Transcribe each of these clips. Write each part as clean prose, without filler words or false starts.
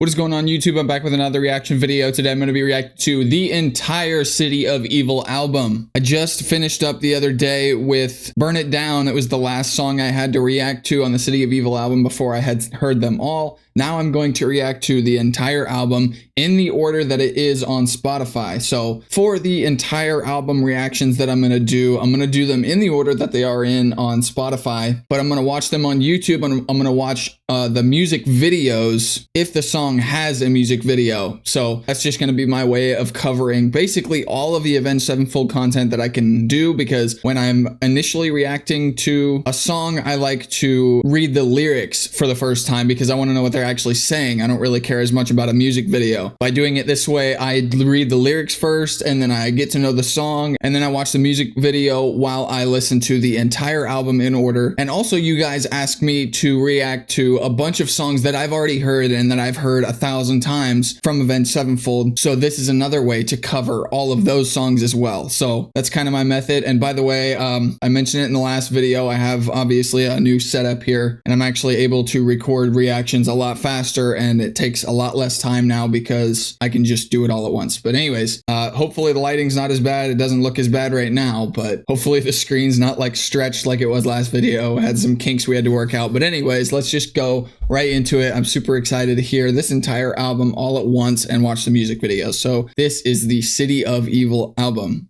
What is going on YouTube? I'm back with another reaction video. Today I'm going to be reacting to the entire City of Evil album. I just finished up the other day with Burn It Down. It was the last song I had to react to on the City of Evil album before I had heard them all. Now I'm going to react to the entire album in the order that it is on Spotify. So for the entire album reactions that I'm going to do them in the order that they are in on Spotify, but I'm going to watch them on YouTube and I'm going to watch the music videos if the song has a music video. So that's just going to be my way of covering basically all of the Avenged Sevenfold content that I can do, because when I'm initially reacting to a song, I like to read the lyrics for the first time because I want to know what they're actually saying. I don't really care as much about a music video. By doing it this way, I read the lyrics first and then I get to know the song and then I watch the music video while I listen to the entire album in order. And also you guys ask me to react to a bunch of songs that I've already heard and that I've heard 1,000 times from Avenged Sevenfold. So this is another way to cover all of those songs as well. So that's kind of my method. And by the way, I mentioned it in the last video, I have obviously a new setup here and I'm actually able to record reactions a lot faster and it takes a lot less time now because I can just do it all at once. But anyways, hopefully the lighting's not as bad. It doesn't look as bad right now, but hopefully the screen's not like stretched like it was last video. It had some kinks we had to work out. But anyways, let's just go right into it. I'm super excited to hear this entire album all at once and watch the music video. So this is the City of Evil album.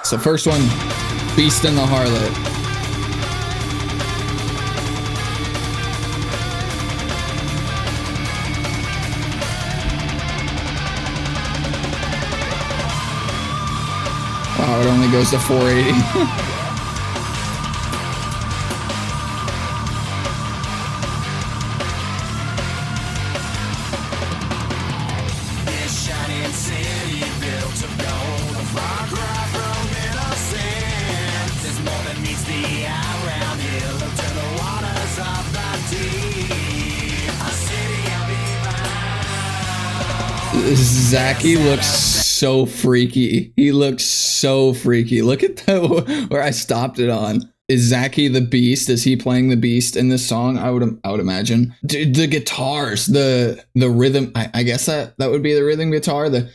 So first one, Beast and the Harlot. Wow, it only goes to 480. Zachy looks so freaky. He looks so freaky. Look at that, where I stopped it on. Is Zachy the Beast? Is he playing the Beast in this song? I would imagine. Dude, the guitars, the rhythm. I guess that would be the rhythm guitar. The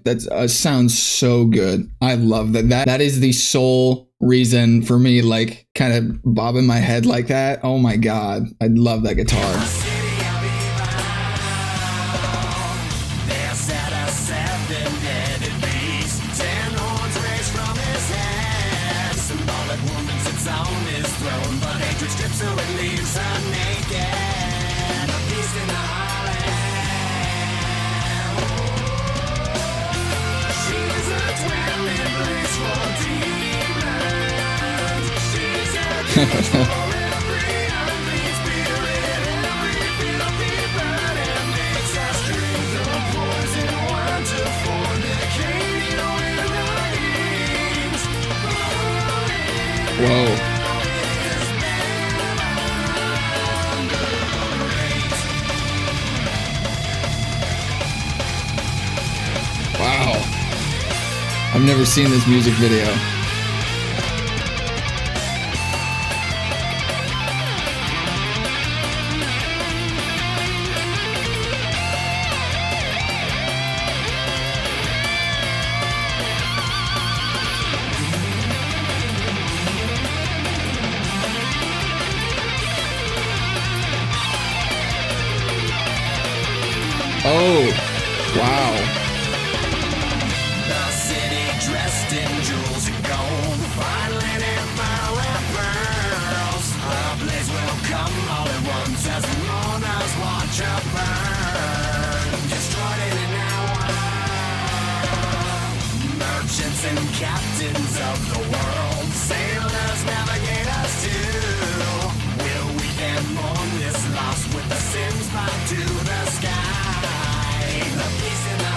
that sounds so good. I love that. That is the sole reason for me, like kind of bobbing my head like that. Oh my god, I love that guitar. Whoa. Wow. I've never seen this music video. Oh, wow. The city dressed in jewels and gold, fine linen, violet pearls. A blaze will come all at once as the mourners watch her burn. Destroyed in an hour. Merchants and captains of the world, sailors, navigators too. Will we then mourn this loss with the sins bound to the sky? The peace in the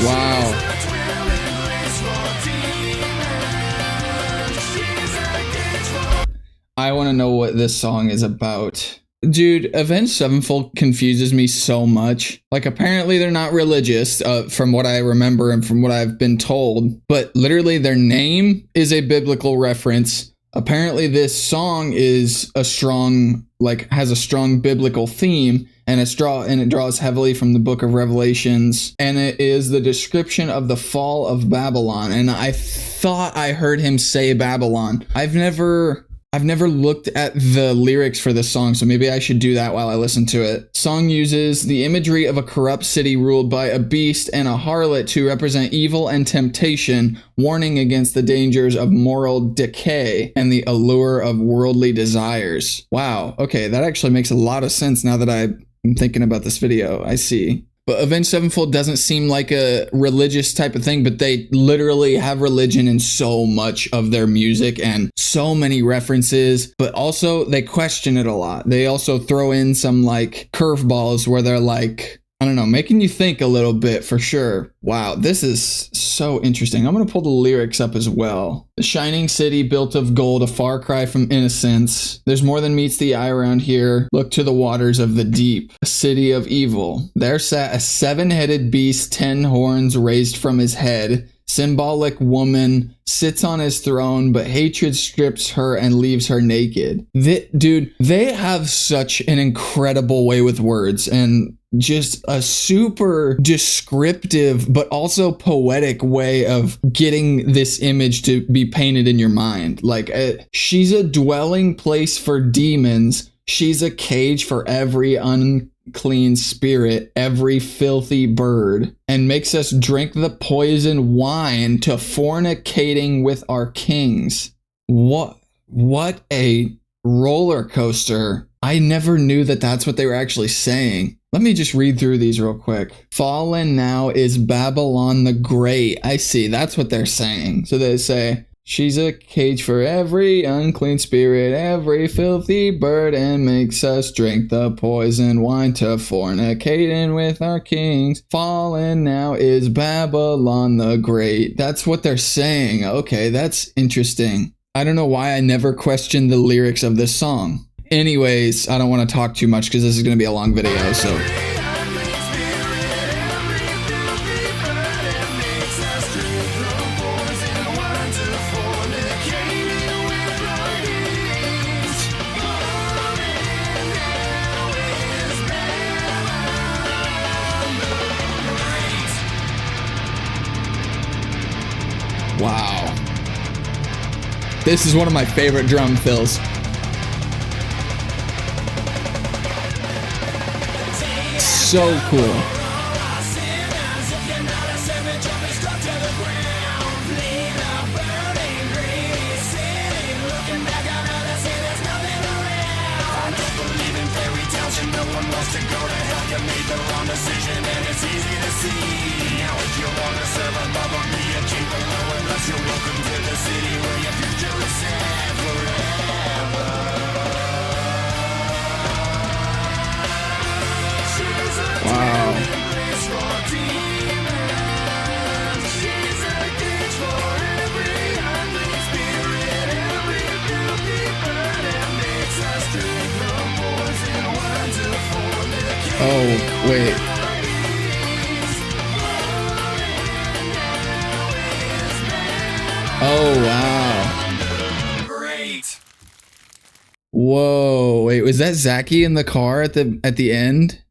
Wow. I want to know what this song is about. Dude, Avenged Sevenfold confuses me so much. Like, apparently they're not religious, from what I remember and from what I've been told. But literally, their name is a biblical reference. Apparently, this song is a strong, like, has a strong biblical theme, and it draws heavily from the Book of Revelations. And it is the description of the fall of Babylon. And I thought I heard him say Babylon. I've never looked at the lyrics for this song, so maybe I should do that while I listen to it. Song uses the imagery of a corrupt city ruled by a beast and a harlot to represent evil and temptation, warning against the dangers of moral decay and the allure of worldly desires. Wow, okay, that actually makes a lot of sense now that I'm thinking about this video. I see. But Avenged Sevenfold doesn't seem like a religious type of thing, but they literally have religion in so much of their music and so many references, but also they question it a lot. They also throw in some like curveballs where they're like, I don't know, making you think a little bit for sure. Wow, this is so interesting. I'm going to pull the lyrics up as well. The shining city built of gold, a far cry from innocence. There's more than meets the eye around here. Look to the waters of the deep, a city of evil. There sat a 7-headed beast, 10 horns raised from his head. Symbolic woman sits on his throne, but hatred strips her and leaves her naked. Dude, they have such an incredible way with words and just a super descriptive but also poetic way of getting this image to be painted in your mind. Like, she's a dwelling place for demons. She's a cage for every unclean spirit, every filthy bird, and makes us drink the poison wine to fornicating with our kings. What a roller coaster. I never knew that that's what they were actually saying. Let me just read through these real quick. Fallen now is Babylon the Great. I see, that's what they're saying. So they say, she's a cage for every unclean spirit, every filthy bird, and makes us drink the poison wine to fornicating with our kings. Fallen now is Babylon the Great. That's what they're saying. Okay, that's interesting. I don't know why I never questioned the lyrics of this song. Anyways, I don't want to talk too much because this is going to be a long video, so... Wow. This is one of my favorite drum fills. So cool. Oh, wait. Oh, wow. Great. Whoa, wait, was that Zachy in the car at the end?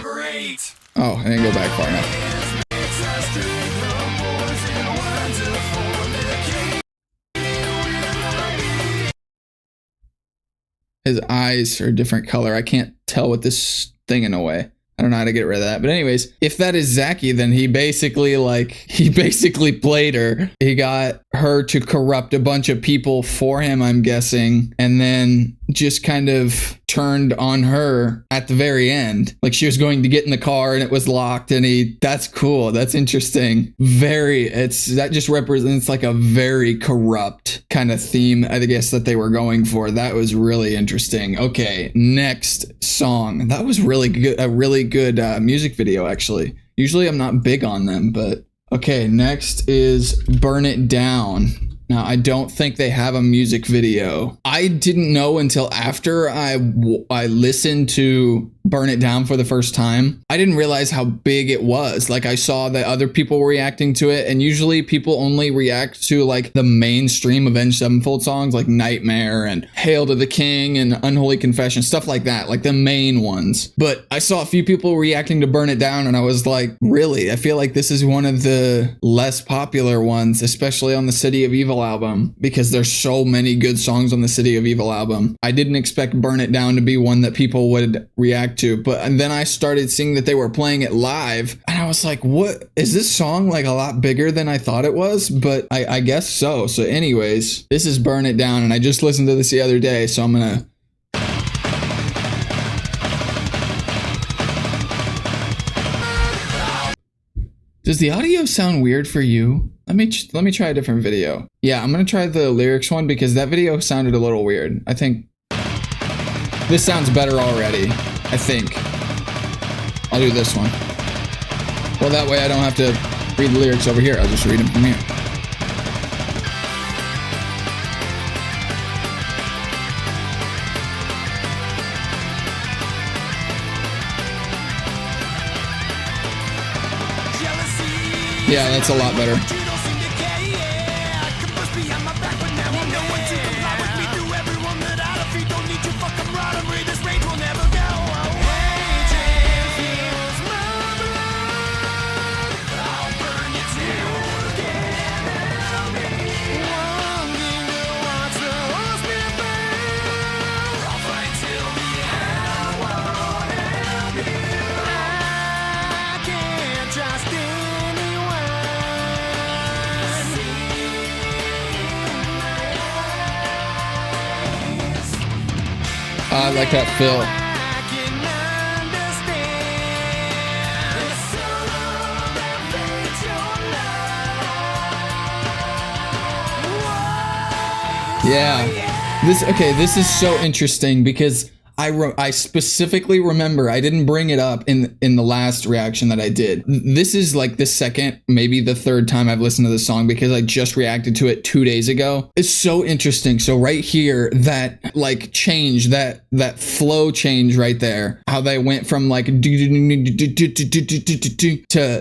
Great. Oh, I didn't go back far enough. His eyes are a different color. I can't tell with this thing in a way. I don't know how to get rid of that. But anyways, if that is Zachy, then he basically played her. He got her to corrupt a bunch of people for him, I'm guessing, and then just kind of turned on her at the very end. Like she was going to get in the car and it was locked, and that's cool. That's interesting. That just represents like a very corrupt kind of theme, I guess, that they were going for. That was really interesting. Okay, next song. That was really good. A really good music video, actually. Usually I'm not big on them, but okay, next is Burn It Down. Now, I don't think they have a music video. I didn't know until after I listened to Burn It Down for the first time. I didn't realize how big it was. Like, I saw that other people were reacting to it, and usually people only react to like the mainstream Avenged Sevenfold songs like Nightmare and Hail to the King and Unholy Confession, stuff like that, like the main ones. But I saw a few people reacting to Burn It Down, and I was like, really? I feel like this is one of the less popular ones, especially on the City of Evil album, because there's so many good songs on the City of Evil album. I didn't expect Burn It Down to be one that people would react to, but and then I started seeing that they were playing it live, and I was like, what is this song like a lot bigger than I thought it was? But I guess so. So anyways, this is Burn It Down, and I just listened to this the other day, so I'm gonna Does the audio sound weird for you? Let me try a different video. Yeah, I'm gonna try the lyrics one because that video sounded a little weird. I think this sounds better already. I think I'll do this one. Well, that way I don't have to read the lyrics over here. I'll just read them from here. Yeah, that's a lot better. I like that fill. Yeah. This is so interesting because I specifically remember, I didn't bring it up in the last reaction that I did. This is like the second, maybe the third time I've listened to this song because I just reacted to it 2 days ago. It's so interesting. So right here, that like change, that flow change right there, how they went from like to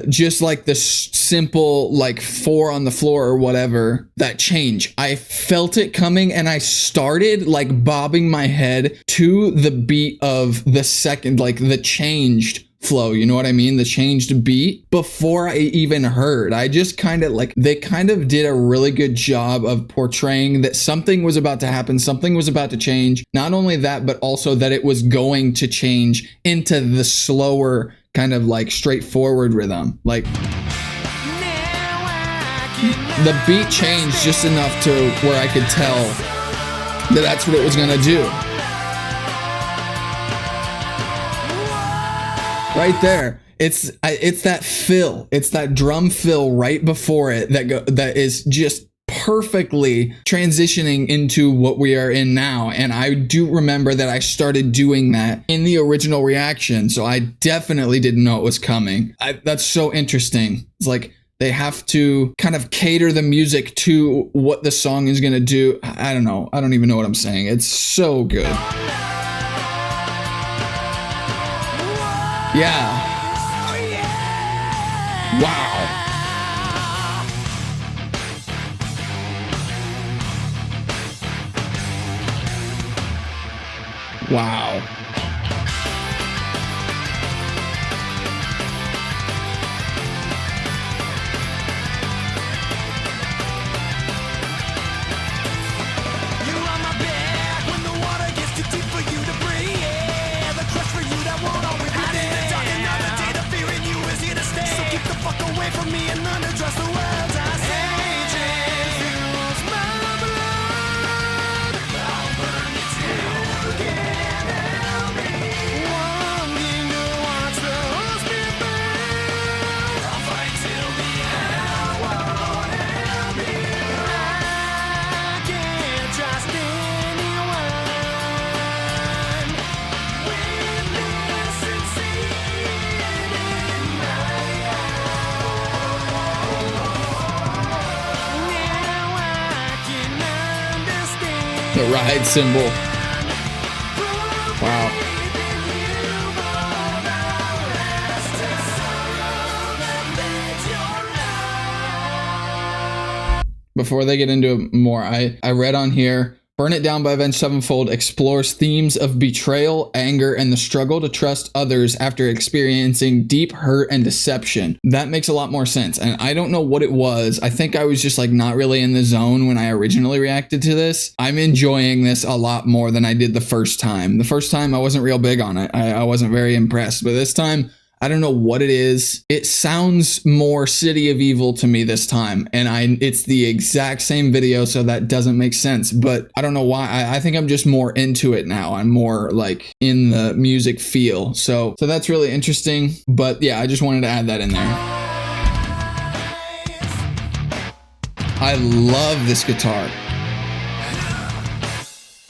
just like the simple like 4 on the floor or whatever, that change. I felt it coming and I started like bobbing my head to the beat of the second, like the changed flow, you know what I mean? The changed beat before I even heard. I just kind of like, they kind of did a really good job of portraying that something was about to happen, something was about to change. Not only that, but also that it was going to change into the slower kind of like straightforward rhythm. Like the beat changed just enough to where I could tell that that's what it was gonna do. Right there, it's that fill, it's that drum fill right before it that is just perfectly transitioning into what we are in now. And I do remember that I started doing that in the original reaction, so I definitely didn't know it was coming. That's so interesting. It's like they have to kind of cater the music to what the song is gonna do. I don't know. I don't even know what I'm saying. It's so good. Yeah. Wow. Wow. The ride symbol. Wow. Before they get into it more, I read on here, Burn It Down by Avenged Sevenfold explores themes of betrayal, anger, and the struggle to trust others after experiencing deep hurt and deception. That makes a lot more sense. And I don't know what it was. I think I was just like not really in the zone when I originally reacted to this. I'm enjoying this a lot more than I did the first time. The first time I wasn't real big on it. I wasn't very impressed. But this time, I don't know what it is. It sounds more City of Evil to me this time. And it's the exact same video, so that doesn't make sense. But I don't know why. I think I'm just more into it now. I'm more like in the music feel. So that's really interesting. But yeah, I just wanted to add that in there. I love this guitar.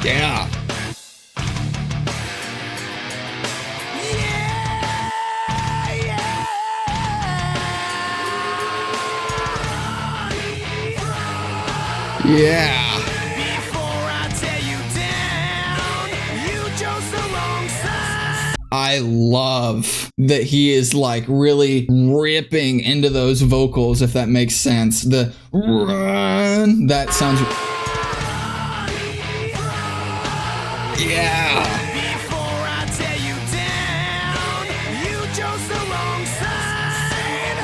Yeah. Yeah. Before I tear you down, you chose the wrong side. I love that he is like really ripping into those vocals, if that makes sense. The run, that sounds. Yeah. Before I tear you down, you chose the wrong side.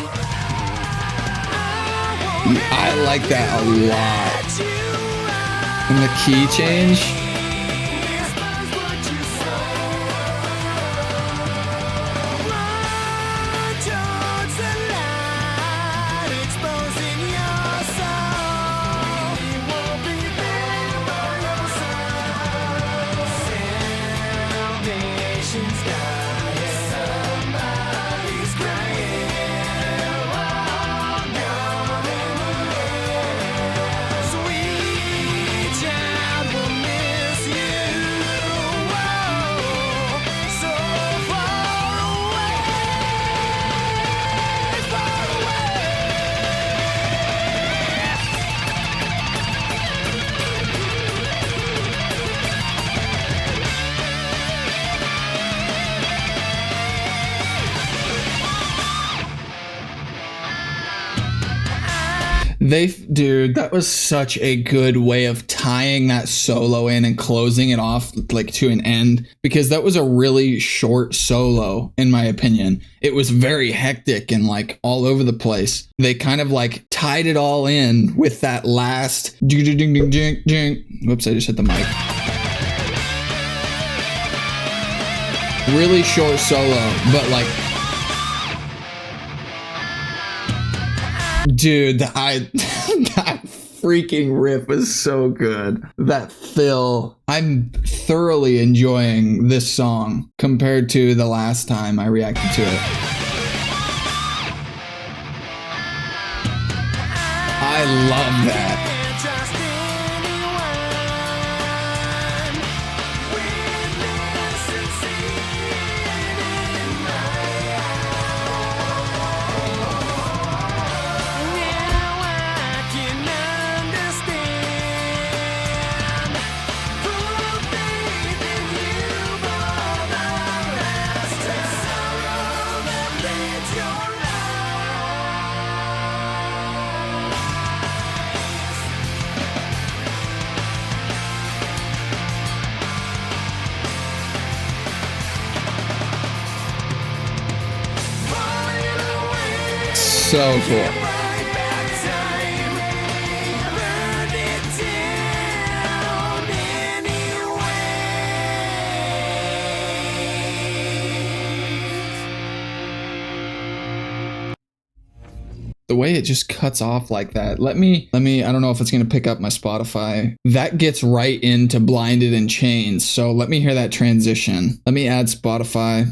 I like that a lot. And the key change. Dude, that was such a good way of tying that solo in and closing it off like to an end, because that was a really short solo in my opinion. It was very hectic and like all over the place. They kind of like tied it all in with that last whoops, I just hit the mic. Really short solo, but like dude, that freaking riff was so good. That fill. I'm thoroughly enjoying this song compared to the last time I reacted to it. I love that. So cool. The way it just cuts off like that. Let me, I don't know if it's going to pick up my Spotify. That gets right into Blinded in Chains. So let me hear that transition. Let me add Spotify.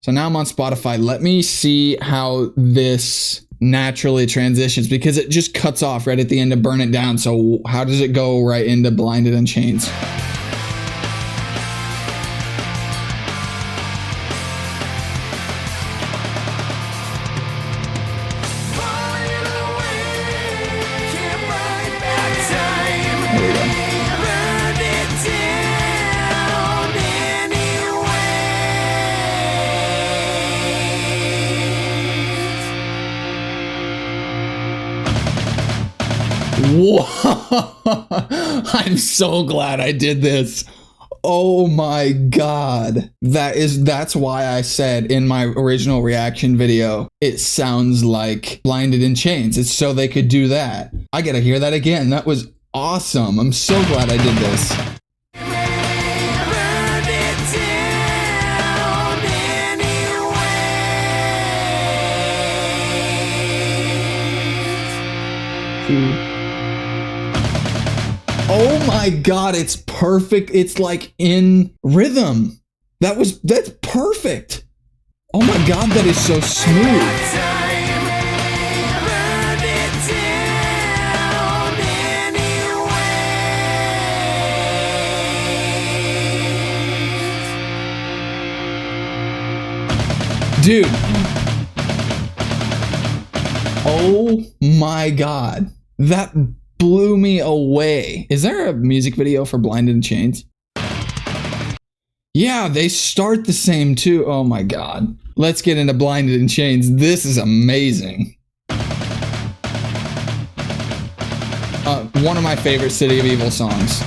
So now I'm on Spotify. Let me see how this naturally transitions, because it just cuts off right at the end of Burn It Down. So how does it go right into Blinded in Chains? Time. Whoa. I'm so glad I did this. Oh my God. That's why I said in my original reaction video, it sounds like Blinded in Chains. It's so they could do that. I gotta hear that again. That was awesome. I'm so glad I did this. Oh my God, it's perfect. It's like in rhythm. That's perfect. Oh my God, that is so smooth. Dude. Oh my God. That blew me away. Is there a music video for Blinded in Chains? Yeah, they start the same too. Oh my God. Let's get into Blinded in Chains. This is amazing. One of my favorite City of Evil songs.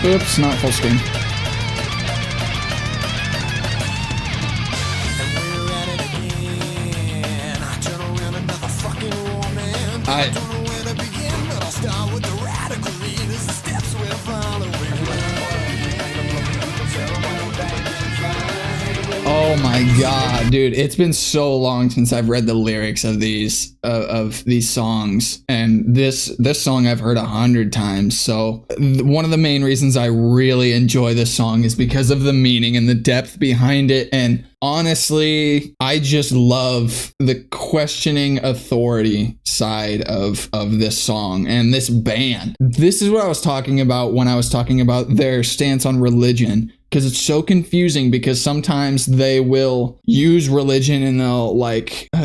Oops, not full screen. Oh my God, dude, it's been so long since I've read the lyrics of these songs, and this song I've heard 100 times. So one of the main reasons I really enjoy this song is because of the meaning and the depth behind it. And honestly, I just love the questioning authority side of this song and this band. This is what I was talking about when I was talking about their stance on religion. Because it's so confusing, because sometimes they will use religion and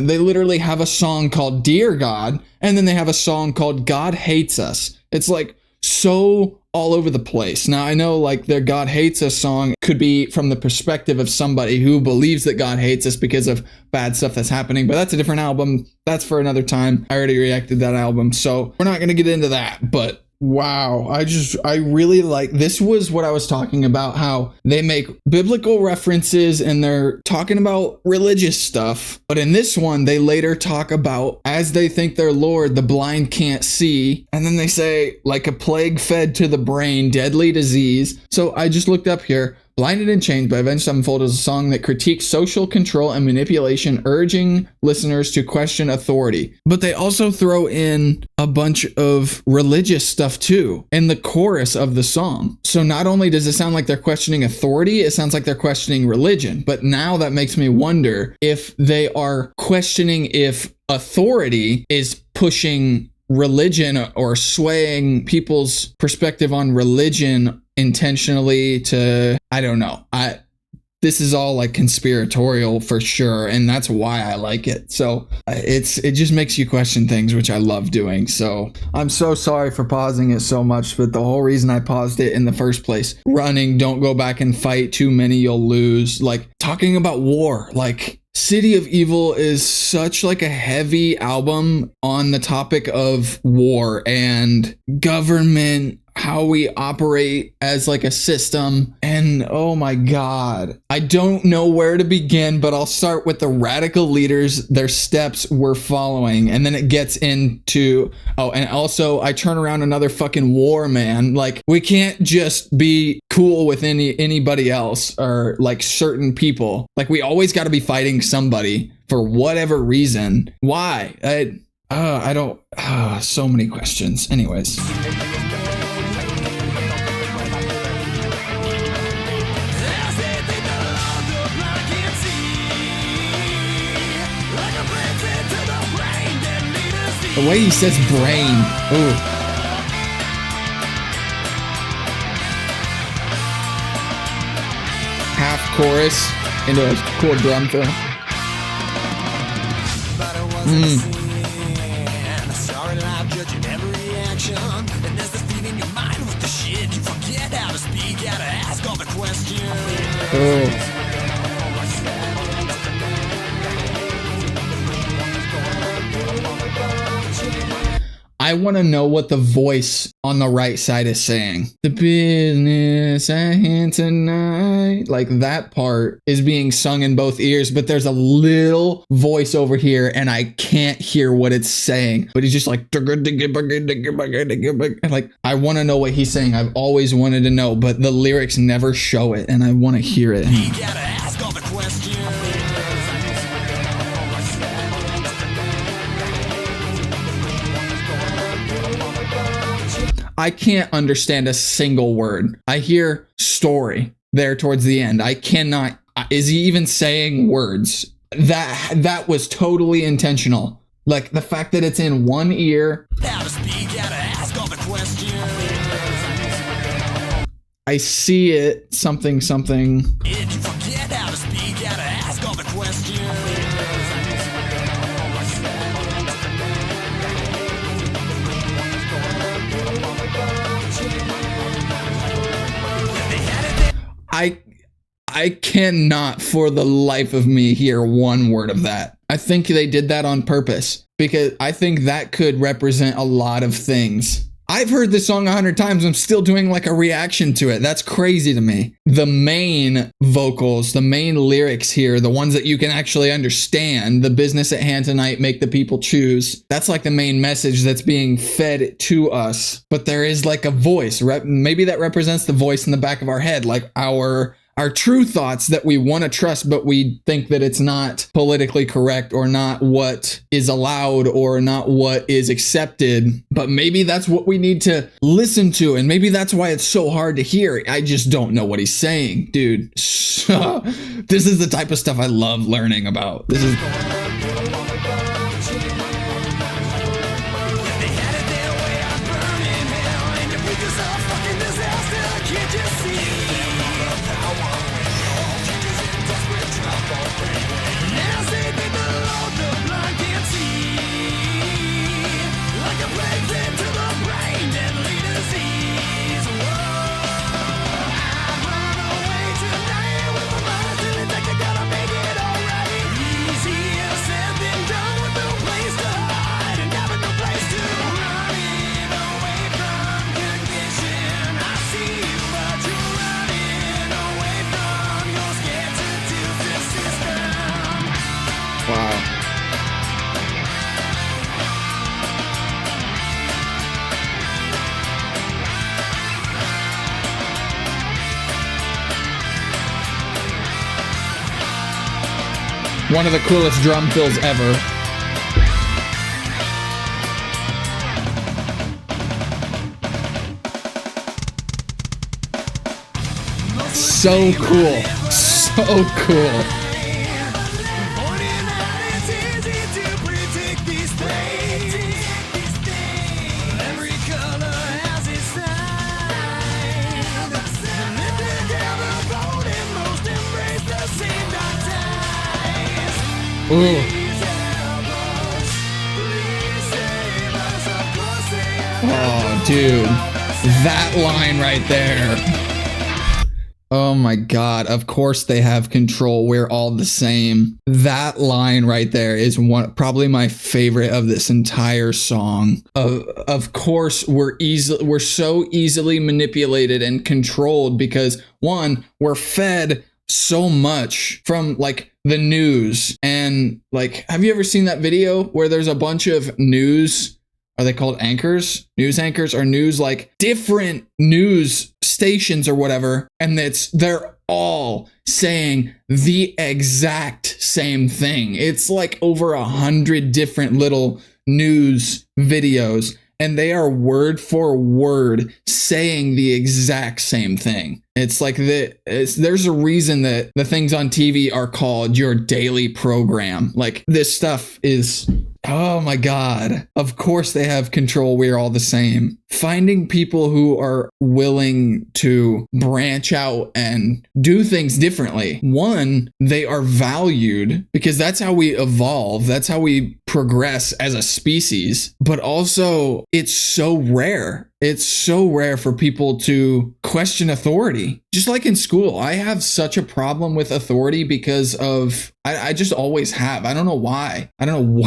they literally have a song called Dear God, and then they have a song called God Hates Us. It's like so all over the place. Now I know like their God Hates Us song could be from the perspective of somebody who believes that God hates us because of bad stuff that's happening, but that's a different album. That's for another time. I already reacted to that album, so we're not going to get into that, but wow, I really like, this was what I was talking about, how they make biblical references and they're talking about religious stuff. But in this one, they later talk about, as they think they're Lord, the blind can't see. And then they say, like a plague fed to the brain, deadly disease. So I just looked up here. Blinded in Chains by Avenged Sevenfold is a song that critiques social control and manipulation, urging listeners to question authority. But they also throw in a bunch of religious stuff too in the chorus of the song. So not only does it sound like they're questioning authority, it sounds like they're questioning religion. But now that makes me wonder if they are questioning if authority is pushing religion or swaying people's perspective on religion intentionally to, I don't know. This is all like conspiratorial for sure, and that's why I like it. So it just makes you question things, which I love doing. So I'm so sorry for pausing it so much, but the whole reason I paused it in the first place, running, don't go back and fight too many, you'll lose, like talking about war, like City of Evil is such like a heavy album on the topic of war and government, how we operate as like a system. And oh my God, I don't know where to begin, but I'll start with the radical leaders, their steps we're following. And then it gets into, oh, and also I turn around another fucking war, man. Like we can't just be cool with anybody else or like certain people. Like we always got to be fighting somebody for whatever reason. Why? I don't, so many questions. Anyways. The way he says brain. Ooh. Half chorus into a cool drum fill. But it wasn't a sin. Sorry, live judging every reaction. And there's this feeling in your mind with the shit. You forget how to speak, how to ask all the questions. Oh. I want to know what the voice on the right side is saying. The business at hand tonight. Like that part is being sung in both ears, but there's a little voice over here and I can't hear what it's saying. But he's just like, like, I want to know what he's saying. I've always wanted to know, but the lyrics never show it and I want to hear it. You gotta ask all the questions. I can't understand a single word. I hear story there towards the end. I cannot. Is he even saying words? That was totally intentional. Like the fact that it's in one ear. How to speak, how to ask all the questions. I see it. Something. Did you forget how to speak, how to ask all the questions? I cannot for the life of me hear one word of that. I think they did that on purpose because I think that could represent a lot of things. I've heard this song 100 times. I'm still doing like a reaction to it. That's crazy to me. The main vocals, the main lyrics here, the ones that you can actually understand, the business at hand tonight, make the people choose. That's like the main message that's being fed to us. But there is like a voice. Maybe that represents the voice in the back of our head, like our true thoughts that we want to trust, but we think that it's not politically correct or not what is allowed or not what is accepted. But maybe that's what we need to listen to. And maybe that's why it's so hard to hear. I just don't know what he's saying, dude. This is the type of stuff I love learning about. This is... One of the coolest drum fills ever. So cool. So cool. Ooh. Oh, dude. That line right there. Oh my God. Of course they have control. We're all the same. That line right there is probably my favorite of this entire song. Of course, we're so easily manipulated and controlled because one, we're fed so much from like the news. And like, have you ever seen that video where there's a bunch of news? Are they called anchors? News anchors or news, like different news stations or whatever. And they're all saying the exact same thing. It's like over 100 different little news videos and they are word for word saying the exact same thing. It's like there's a reason that the things on TV are called your daily program. Like this stuff is, oh my God. Of course they have control. We're all the same. Finding people who are willing to branch out and do things differently. One, they are valued because that's how we evolve. That's how we progress as a species. But also, it's so rare. It's so rare for people to question authority. Just like in school, I have such a problem with authority because of I just always have. I don't know why. I don't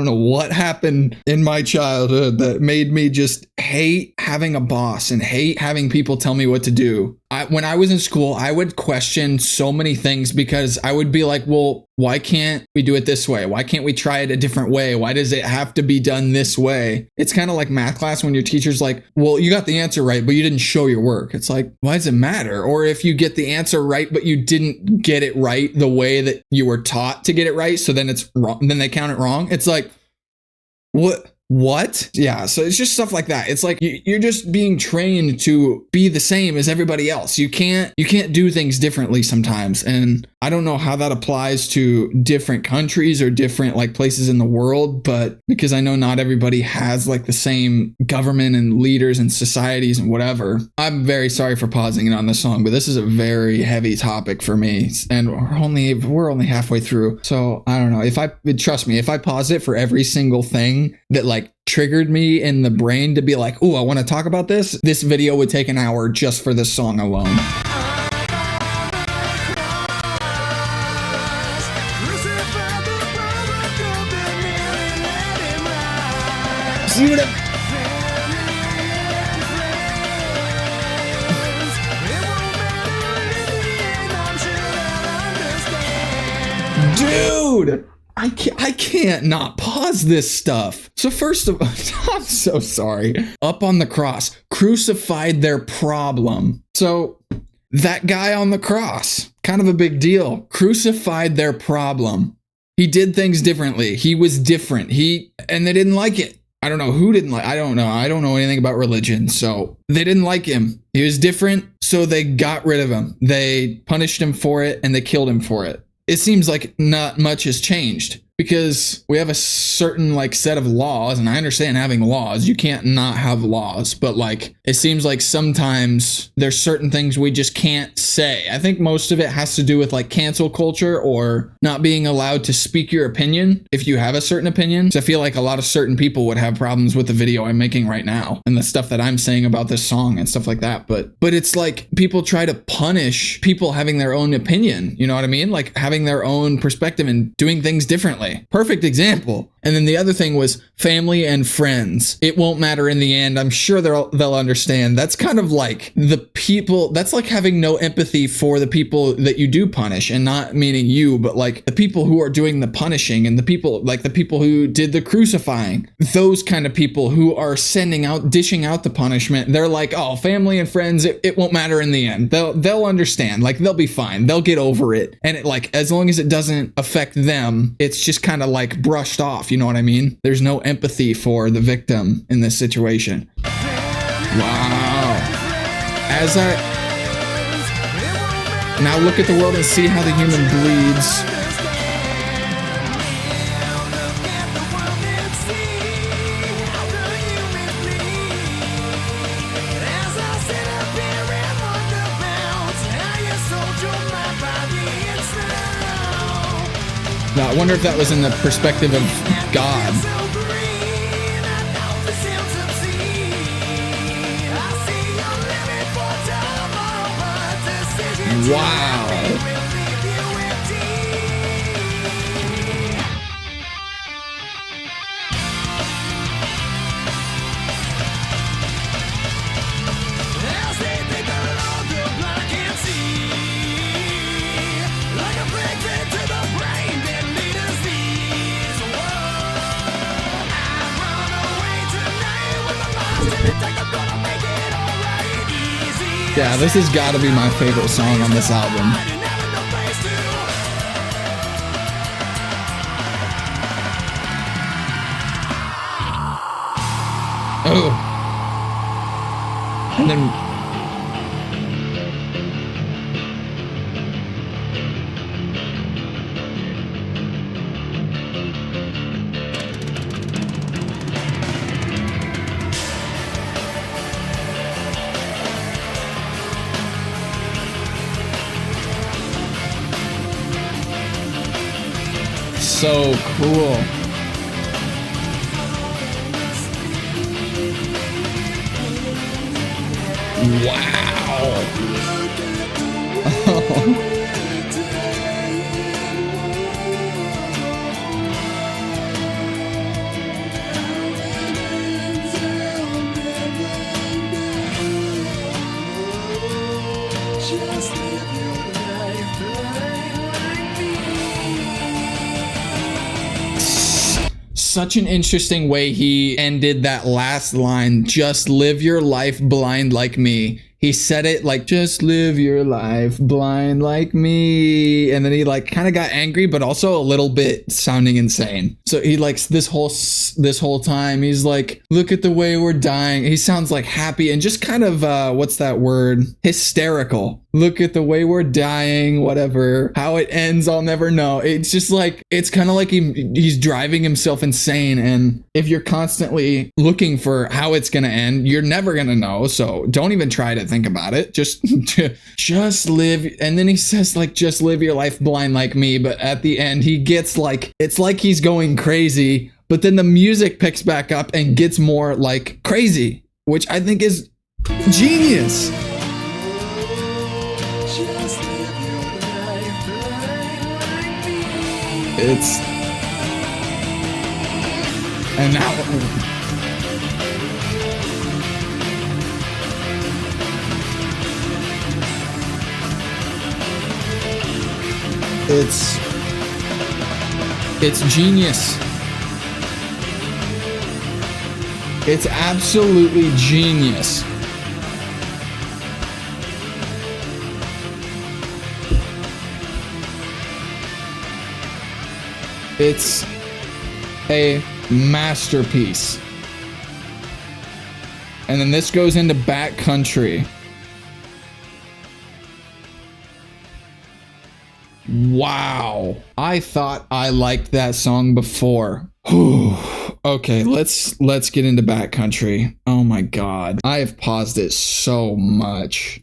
know what happened in my childhood that made me just hate having a boss and hate having people tell me what to do. When I was in school, I would question so many things because I would be like, well, why can't we do it this way? Why can't we try it a different way? Why does it have to be done this way? It's kind of like math class when your teacher's like, well, you got the answer right, but you didn't show your work. It's like, why does it matter? Or if you get the answer right, but you didn't get it right the way that you were taught to get it right, so then it's wrong, then they count it wrong. It's like, what? Yeah, so it's just stuff like that. It's like you're just being trained to be the same as everybody else. You can't do things differently sometimes. And I don't know how that applies to different countries or different like places in the world, but because I know not everybody has like the same government and leaders and societies and whatever. I'm very sorry for pausing it on this song, but this is a very heavy topic for me. And we're only halfway through. So I don't know. Trust me, if I pause it for every single thing that like triggered me in the brain to be like, oh, I want to talk about this video would take an hour just for this song alone. See what Dude! I can't not pause this stuff. So first of all, I'm so sorry. Up on the cross, crucified their problem. So that guy on the cross, kind of a big deal, crucified their problem. He did things differently. He was different. And they didn't like it. I don't know who didn't like. I don't know. I don't know anything about religion. So they didn't like him. He was different. So they got rid of him. They punished him for it and they killed him for it. It seems like not much has changed because we have a certain like set of laws, and I understand having laws. You can't not have laws, but like it seems like sometimes there's certain things we just can't say. I think most of it has to do with like cancel culture or not being allowed to speak your opinion if you have a certain opinion. So I feel like a lot of certain people would have problems with the video I'm making right now and the stuff that I'm saying about this song and stuff like that. But it's like people try to punish people having their own opinion. You know what I mean? Like having their own perspective and doing things differently. Perfect example. And then the other thing was family and friends. It won't matter in the end. I'm sure they'll understand. That's kind of like the people, that's like having no empathy for the people that you do punish, and not meaning you, but like the people who are doing the punishing and the people who did the crucifying. Those kind of people who are dishing out the punishment. They're like, oh, family and friends, it won't matter in the end. They'll understand. Like they'll be fine. They'll get over it. And it like, as long as it doesn't affect them, it's just kind of like brushed off. You know what I mean? There's no empathy for the victim in this situation. Wow. Now look at the world and see how the human bleeds. Now, I wonder if that was in the perspective of God. Wow. Yeah, this has got to be my favorite song on this album. Oh. And then so cool. Wow. Oh. Such an interesting way he ended that last line. Just live your life blind like me. He said it like, just live your life blind like me. And then he like kind of got angry, but also a little bit sounding insane. So he likes this whole time. He's like, look at the way we're dying. He sounds like happy and just kind of, what's that word? Hysterical. Look at the way we're dying, whatever. How it ends, I'll never know. It's just like, it's kind of like he's driving himself insane. And if you're constantly looking for how it's going to end, you're never going to know. So don't even try to think about it. Just live. And then he says like, just live your life blind like me. But at the end, he gets like, it's like he's going crazy. But then the music picks back up and gets more like crazy, which I think is genius. It's and now it's genius. It's absolutely genius. It's a masterpiece. And then this goes into Backcountry. Wow. I thought I liked that song before. Okay, let's get into Backcountry. Oh my god. I have paused it so much.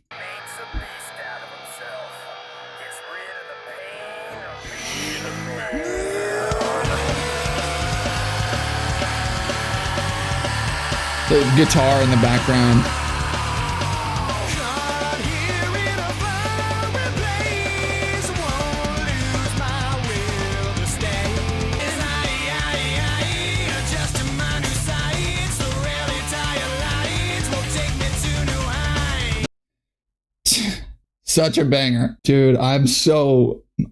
The guitar in the background. Such a banger. Dude, I'm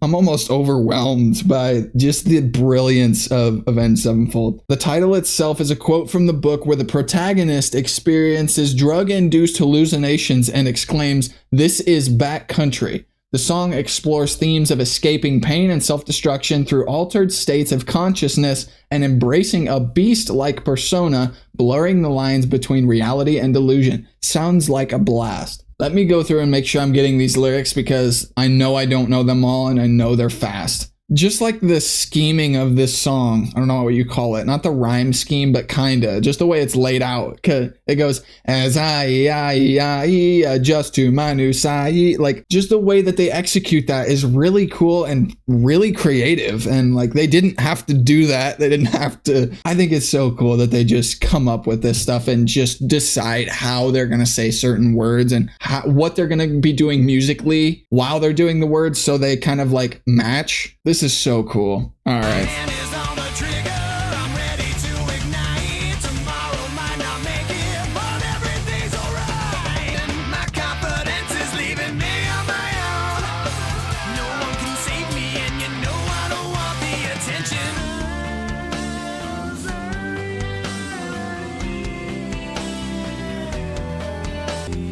almost overwhelmed by just the brilliance of Avenged Sevenfold. The title itself is a quote from the book where the protagonist experiences drug-induced hallucinations and exclaims, "This is Backcountry." The song explores themes of escaping pain and self-destruction through altered states of consciousness and embracing a beast-like persona, blurring the lines between reality and delusion. Sounds like a blast. Let me go through and make sure I'm getting these lyrics because I know I don't know them all and I know they're fast. Just like the scheming of this song, I don't know what you call it, not the rhyme scheme, but kinda, just the way it's laid out. It goes, as I adjust to my new side. Like, just the way that they execute that is really cool and really creative. And like, they didn't have to do that. They didn't have to. I think it's so cool that they just come up with this stuff and just decide how they're going to say certain words and what they're going to be doing musically while they're doing the words. So they kind of like match. This is so cool. All right.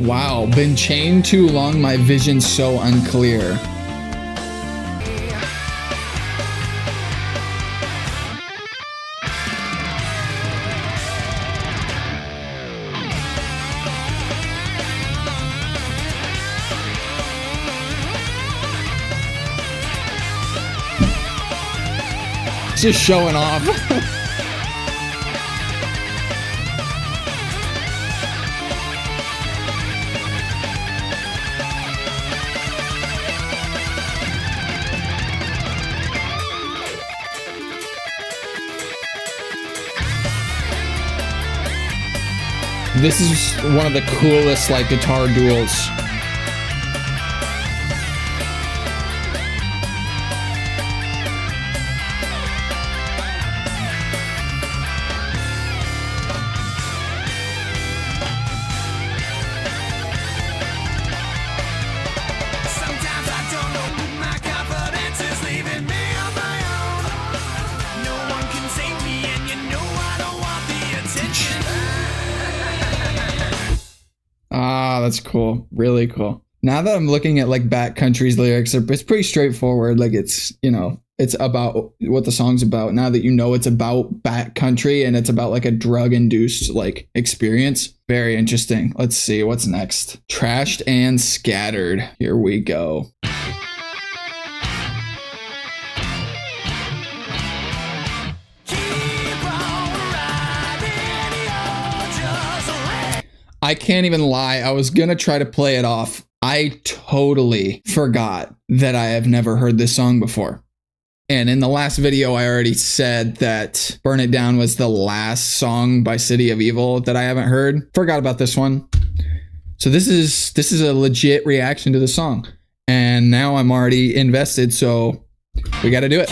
Wow, been chained too long, my vision's so unclear. Just showing off. This is one of the coolest like guitar duels. Sometimes I don't know, my confidence is leaving me on my own. No one can save me, and you know I don't want the attention. Ah, that's cool. Really cool. Now that I'm looking at like Backcountry's lyrics, it's pretty straightforward. Like it's, you know, it's about what the song's about. Now that you know it's about backcountry and it's about like a drug-induced like experience. Very interesting. Let's see what's next. Trashed and Scattered. Here we go. I can't even lie. I was gonna try to play it off. I totally forgot that I have never heard this song before. And in the last video, I already said that Burn It Down was the last song by City of Evil that I haven't heard. Forgot about this one. So this is a legit reaction to the song. And now I'm already invested, so we gotta do it.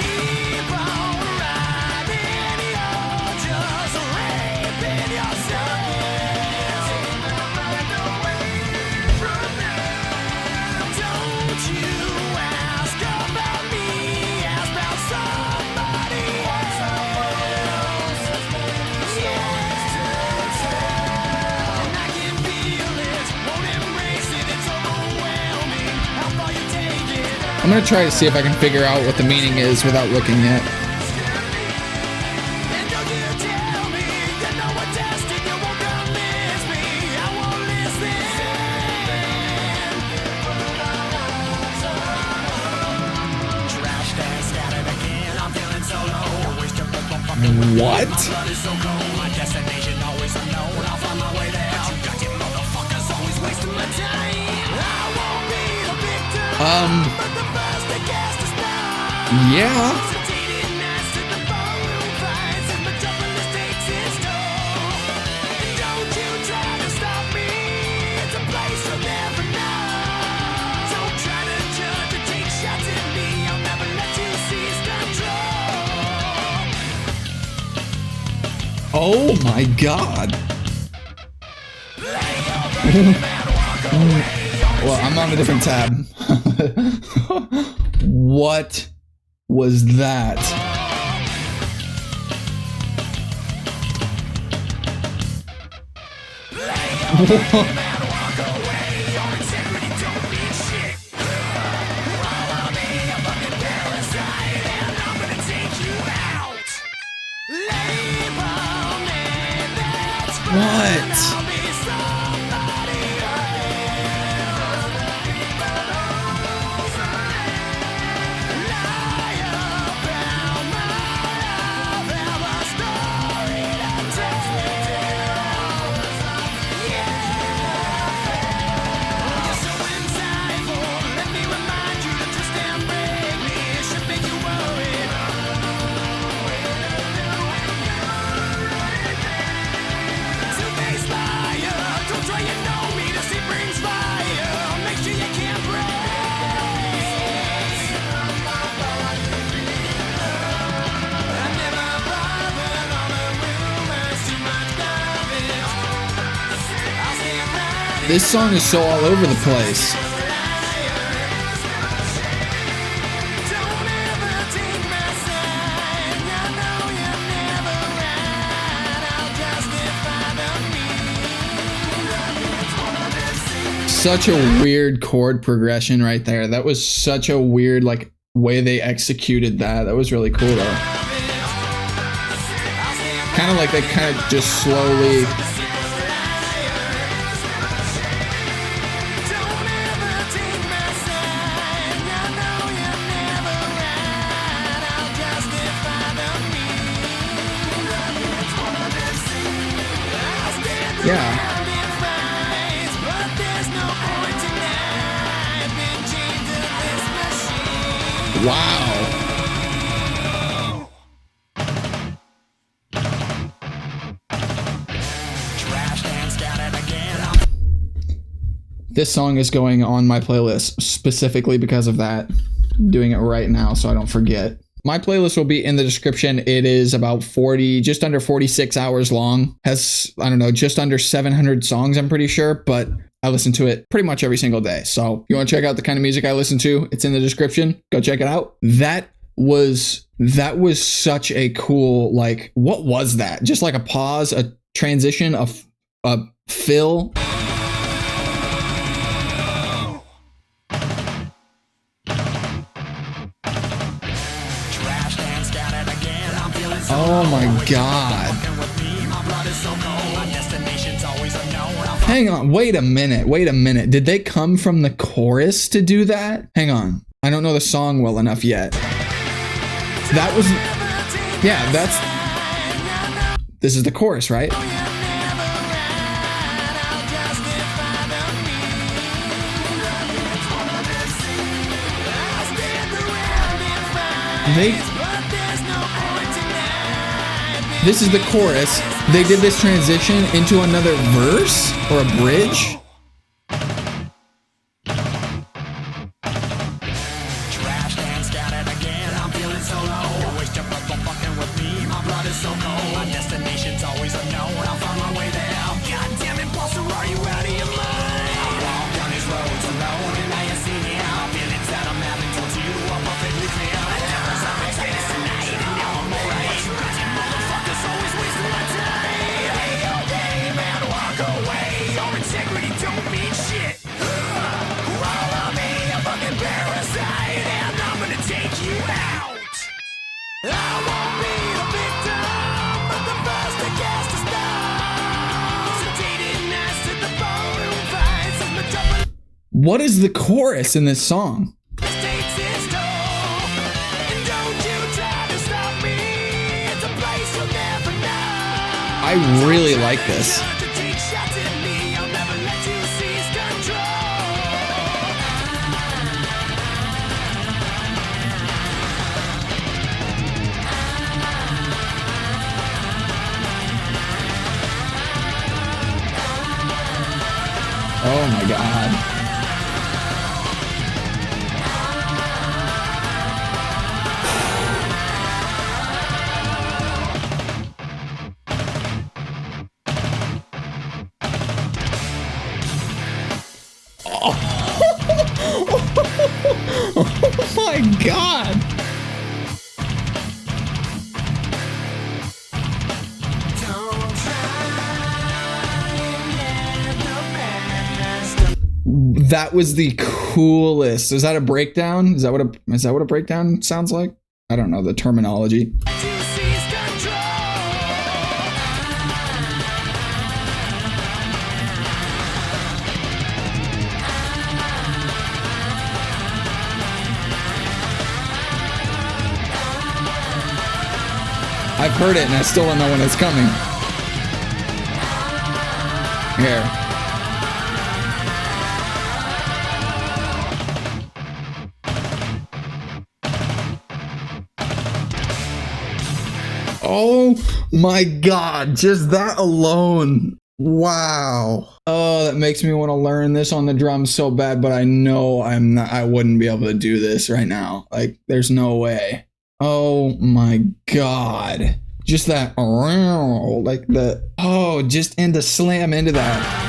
I'm gonna try to see if I can figure out what the meaning is without looking yet. What? Yeah. Oh my God. Well, I'm on a different tab. What was that? What? This song is so all over the place. Such a weird chord progression right there. That was such a weird like way they executed that. That was really cool though. Kind of like they kind of just slowly. Yeah. Wow. Trashed and scattered This song is going on my playlist specifically because of that. I'm doing it right now so I don't forget. My playlist will be in the description. It is about 40, just under 46 hours long. Has, I don't know, just under 700 songs, I'm pretty sure, but I listen to it pretty much every single day. So if you want to check out the kind of music I listen to, it's in the description. Go check it out. That was such a cool, like, what was that? Just like a pause, a transition, a fill. Oh my God. Hang on, wait a minute. Did they come from the chorus to do that? Hang on. I don't know the song well enough yet. That was, yeah, this is the chorus, right? This is the chorus. They did this transition into another verse or a bridge. Trash cans scattered again. I'm feeling so low. Waste your breath on fucking with me. My blood is so cold. My destination's always unknown. I'll find my way there. Goddamn imposter, are you out of your mind? I walk down these roads alone, and now you see me out. Feelings that I'm having towards you are perfectly clear. The devil's on my face tonight, and now I'm alright. Cause you motherfuckers always wasting my time. Hey, okay, man, walk away. Your integrity don't mean shit. Follow me, a fucking parasite, and I'm gonna take you out. I won't be the victim, but the first to cast a stone. Sedated nights to the ballroom fights as metropolis What is the chorus in this song? takes its toll. And don't you try to stop me. It's a place you'll never know. I really like this. To take shots at me, I'll never let you seize control. Oh my God. Oh my God. Don't try and get the best of That was the coolest. Is that a breakdown? Is that what a breakdown sounds like? I don't know the terminology. to seize control. I've heard it and I still don't know when it's coming. Here. Oh my God, just that alone. Wow. Oh, that makes me want to learn this on the drums so bad, but I know I wouldn't be able to do this right now. Like, there's no way. Oh my God. Just that, like just into slam into that.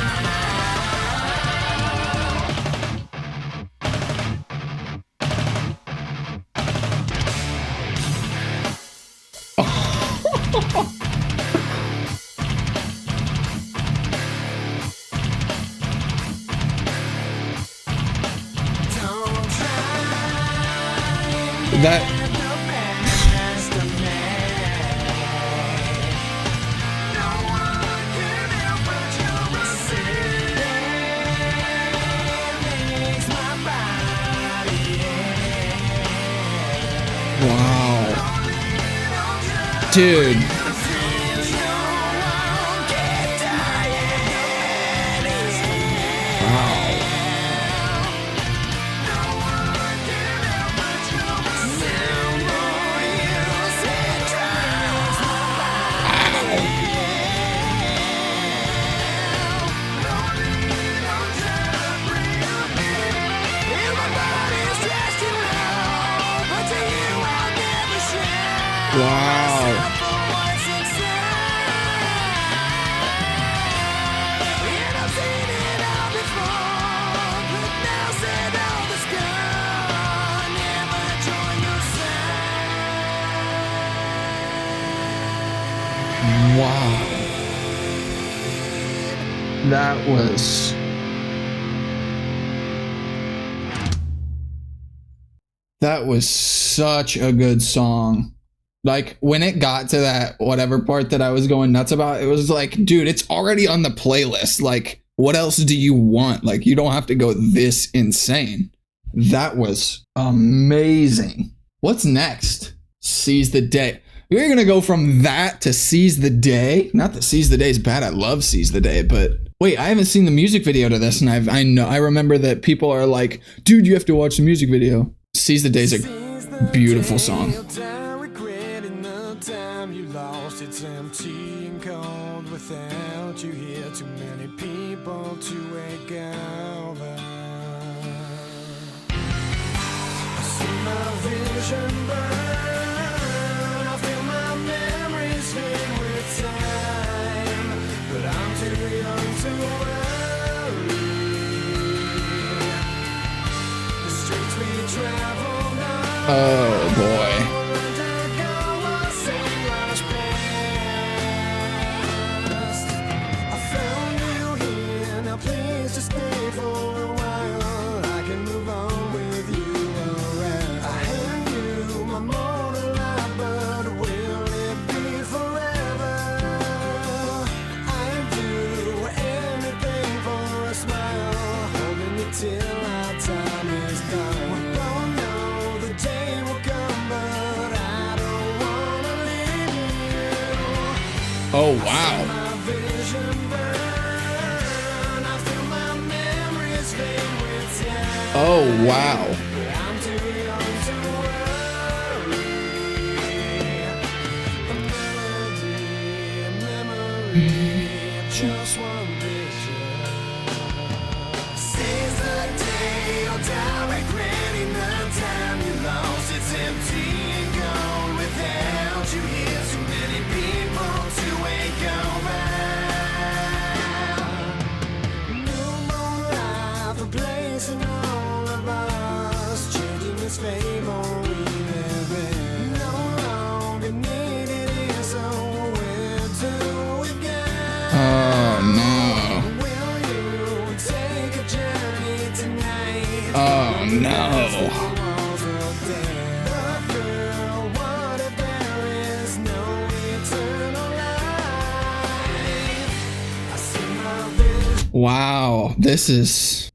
Don't try That, the best of me. No one can help but your sin. Makes my body ache. wow. Dude. Wow. Wow. Wow. That was such a good song. Like when it got to that whatever part that I was going nuts about, it was like, dude, it's already on the playlist. Like, what else do you want? Like, you don't have to go this insane. That was amazing. What's next? Seize the Day. We're gonna go from that to Seize the Day. Not that Seize the Day is bad. I love Seize the Day, but wait, I haven't seen the music video to this, and I remember that people are like, dude, you have to watch the music video. Seize the Day is a beautiful song. It's empty and cold without you here. Too many people to wake over. I see my vision burn. I feel my memories fade with time, but I'm too young to worry. The streets we travel on. Oh boy. Oh, wow. Oh, wow. Just one picture. Seize the day, or die regretting the time you lost. It's empty and gone without you here. Too many people to wake over. No more life, a place in all of us, changing this fate won't we live in. No longer needed here, so where to we go? Oh, no. Will you take a journey tonight? Oh, no. Walls of death. But girl, what if there is no eternal life? I see my vision. Wow. This is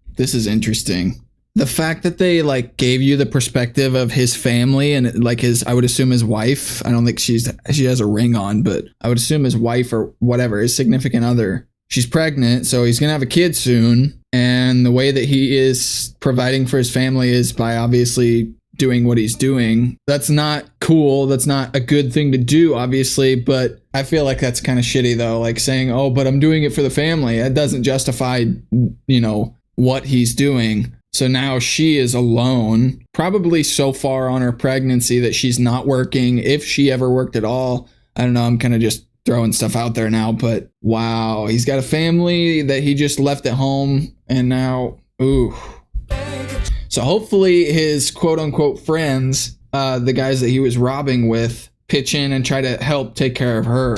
interesting. The fact that they like gave you the perspective of his family and like I would assume his wife. I don't think she has a ring on, but I would assume his wife or whatever, his significant other. She's pregnant, so he's gonna have a kid soon. And the way that he is providing for his family is by obviously doing what he's doing. That's not cool. That's not a good thing to do, obviously, but I feel like that's kind of shitty though. Like saying, oh, but I'm doing it for the family. That doesn't justify, what he's doing. So now she is alone, probably so far on her pregnancy that she's not working, if she ever worked at all. I don't know. I'm kind of just throwing stuff out there now, but wow, he's got a family that he just left at home, and now, ooh. So hopefully his quote unquote friends, the guys that he was robbing with, pitch in and try to help take care of her.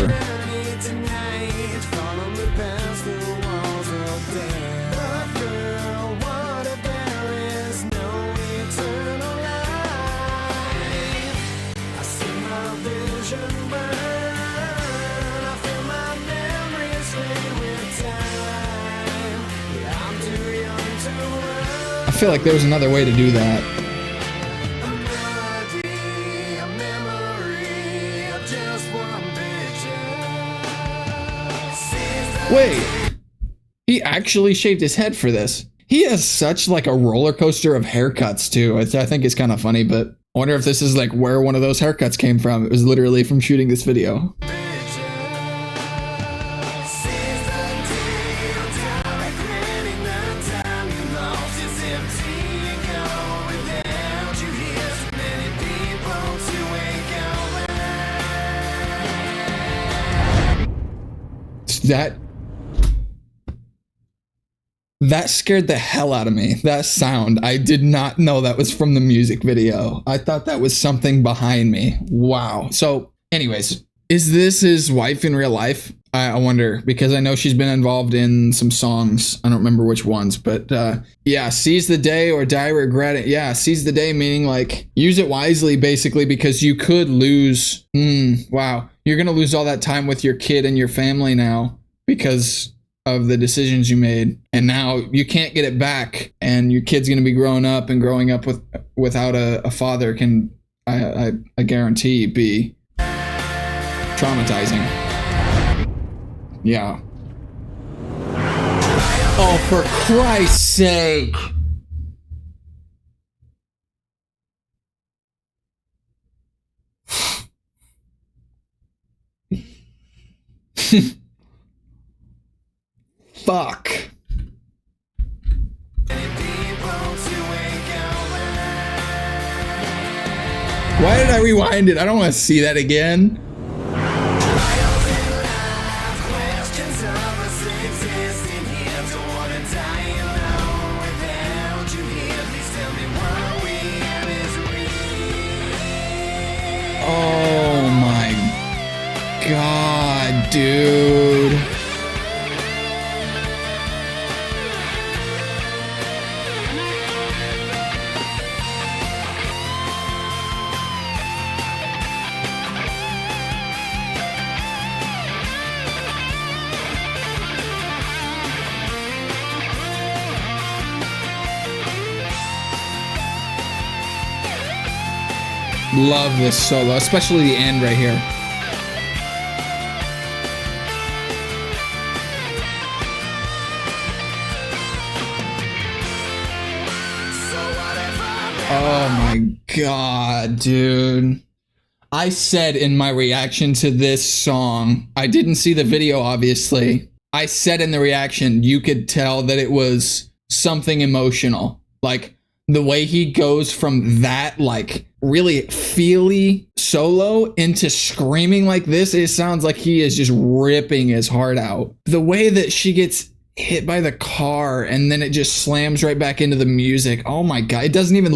I feel like there was another way to do that. Wait, he actually shaved his head for this. He has such like a roller coaster of haircuts too. I think it's kind of funny, but I wonder if this is like where one of those haircuts came from. It was literally from shooting this video. That scared the hell out of me. That sound. I did not know that was from the music video. I thought that was something behind me. Wow. So, anyways, is this his wife in real life? I wonder, because I know she's been involved in some songs. I don't remember which ones, but yeah, seize the day or die regret it. Yeah, seize the day, meaning like use it wisely, basically, because you could lose. Wow. You're going to lose all that time with your kid and your family now because of the decisions you made, and now you can't get it back, and your kid's going to be growing up without a father can I guarantee be traumatizing. Yeah. Oh, for Christ's sake. Fuck. Why did I rewind it? I don't want to see that again. Oh my God, dude. Love this solo, especially the end right here. Oh my God, dude. I said in my reaction to this song, I didn't see the video, obviously. I said in the reaction, you could tell that it was something emotional. Like, the way he goes from that, like, really feely solo into screaming like this, it sounds like he is just ripping his heart out. The way that she gets hit by the car and then it just slams right back into the music. Oh my God. It doesn't even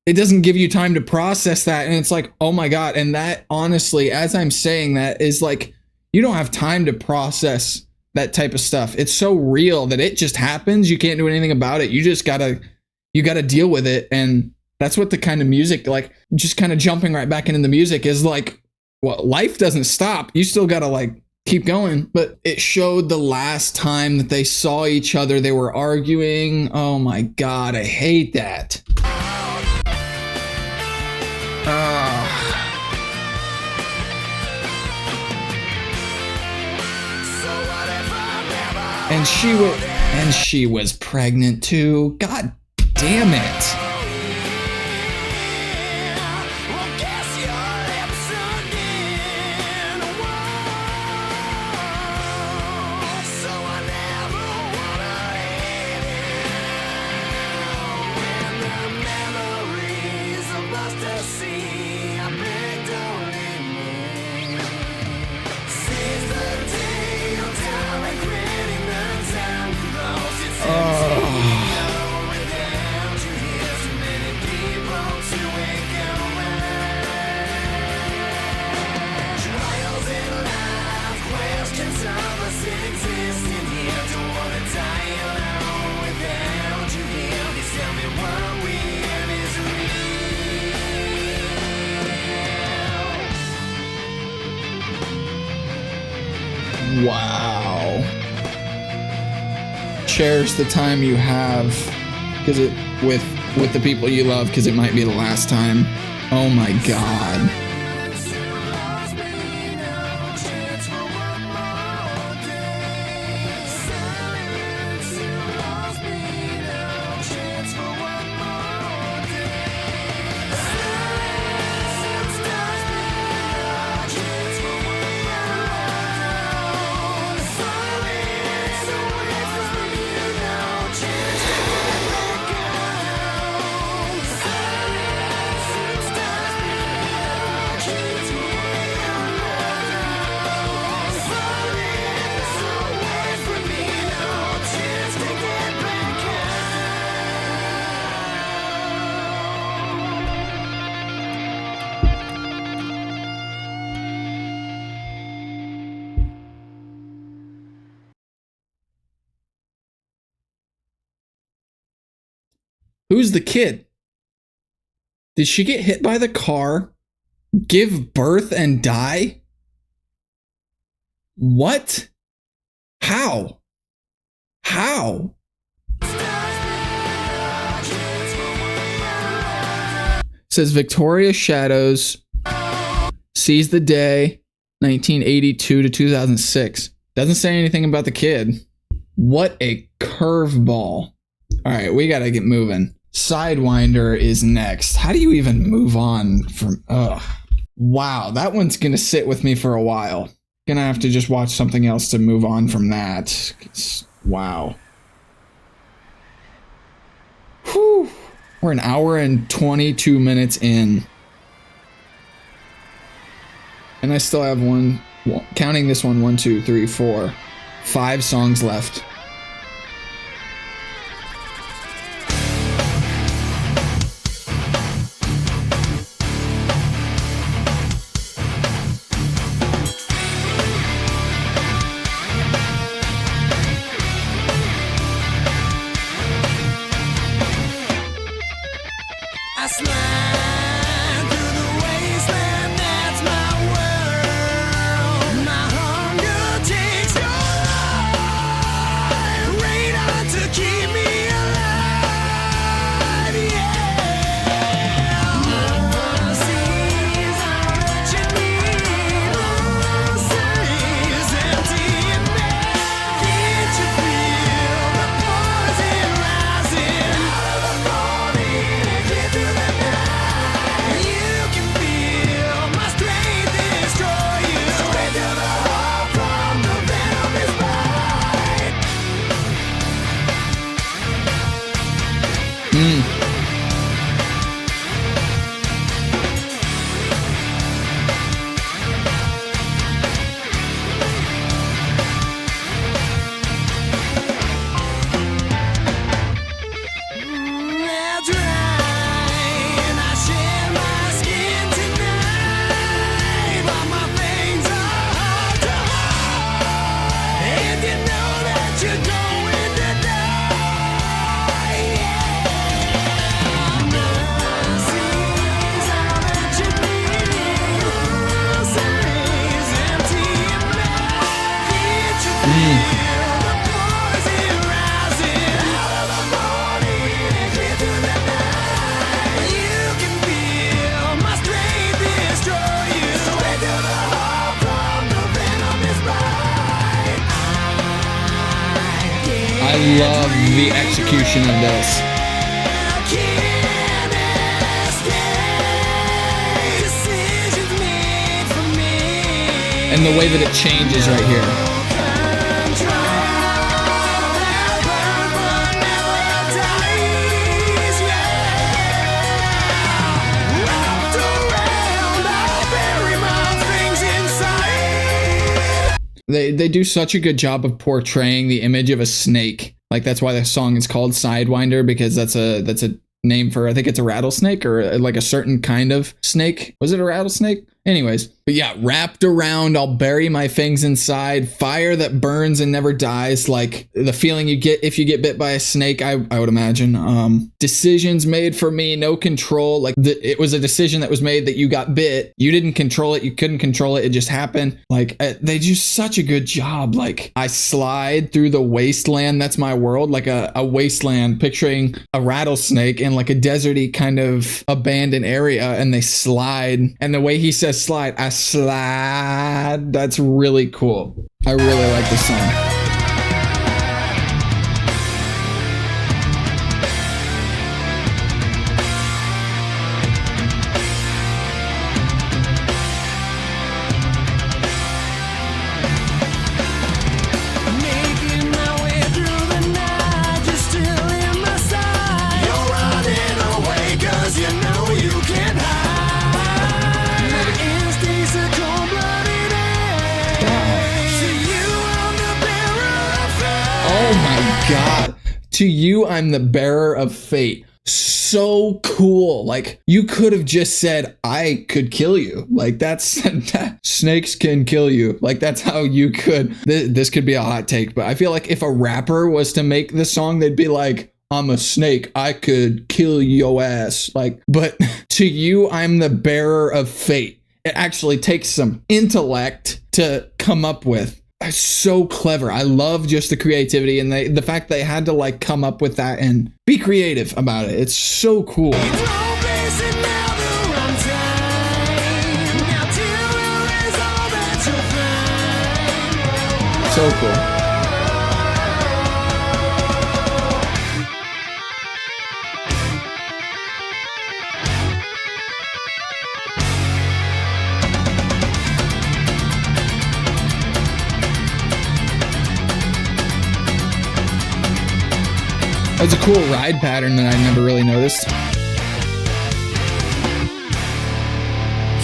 it doesn't give you time to process that. And it's like, oh my God. And that, honestly, as I'm saying that, is like, you don't have time to process that type of stuff. It's so real that it just happens. You can't do anything about it. You just gotta deal with it. And that's what the kind of music, like, just kind of jumping right back into the music is like. Well, life doesn't stop. You still gotta, like, keep going. But it showed the last time that they saw each other, they were arguing. Oh my God, I hate that. And she was pregnant too. God damn it. Wow. Cherish the time you have, because with the people you love, because it might be the last time. Oh my God. Who's the kid? Did she get hit by the car, give birth, and die? What? How? How? Says Victoria Shadows sees the day 1982 to 2006. Doesn't say anything about the kid. What a curveball. All right, we gotta get moving. Sidewinder is next. How do you even move on from... Wow, that one's gonna sit with me for a while. Gonna have to just watch something else to move on from that. Wow. Whew. We're an hour and 22 minutes in. And I still have one, counting this one, 1, 2, 3, 4, 5 songs left. I slide through the wasteland, that's my world. My hunger takes your life, rain on to keep me alive, yeah. Mercies are what you need, mercies empty and bare. Can't you feel the poison rising out of the morning and get through the night? You can feel my strength destroy you, straight to the heart from the venomous bite. That's right, I shed my skin tonight, but my things are hard to hide. And you know that you're going to die, yeah. Mercies are what you need, mercies empty and bare. Can't you feel the poison rising out of the morning and clear through the night? You can feel my strength destroy you, straight to the heart from the venomous bite. I love the execution of this. I can't escape decisions made for me. And the way that it changes right here. They do such a good job of portraying the image of a snake. Like, that's why the song is called Sidewinder, because that's a name for, I think it's a rattlesnake, or like a certain kind of snake. Was it a rattlesnake? Anyways, but yeah, wrapped around, I'll bury my fangs inside, fire that burns and never dies, like the feeling you get if you get bit by a snake, I would imagine. Decisions made for me, no control, like it was a decision that was made that you got bit, you didn't control it, you couldn't control it, it just happened. Like, they do such a good job. Like, I slide through the wasteland, that's my world, like a wasteland, picturing a rattlesnake in like a deserty kind of abandoned area, and they slide, and the way he says slide, I slide, that's really cool. I really like this song. Making my way through the night, you're still in my sight. You're running away 'cause you know you can't hide. My instincts are cold-blooded. To you, I'm the bearer of fate. Oh my god. To you, I'm the bearer of fate. So cool. Like, you could have just said, I could kill you. Like, that's snakes can kill you. Like, that's how you could. This could be a hot take, but I feel like if a rapper was to make this song, they'd be like, I'm a snake. I could kill your ass. Like, but to you, I'm the bearer of fate. It actually takes some intellect to come up with. It's so clever. I love just the creativity and the fact they had to like come up with that and be creative about it. It's so cool. So cool. That's a cool ride pattern that I never really noticed.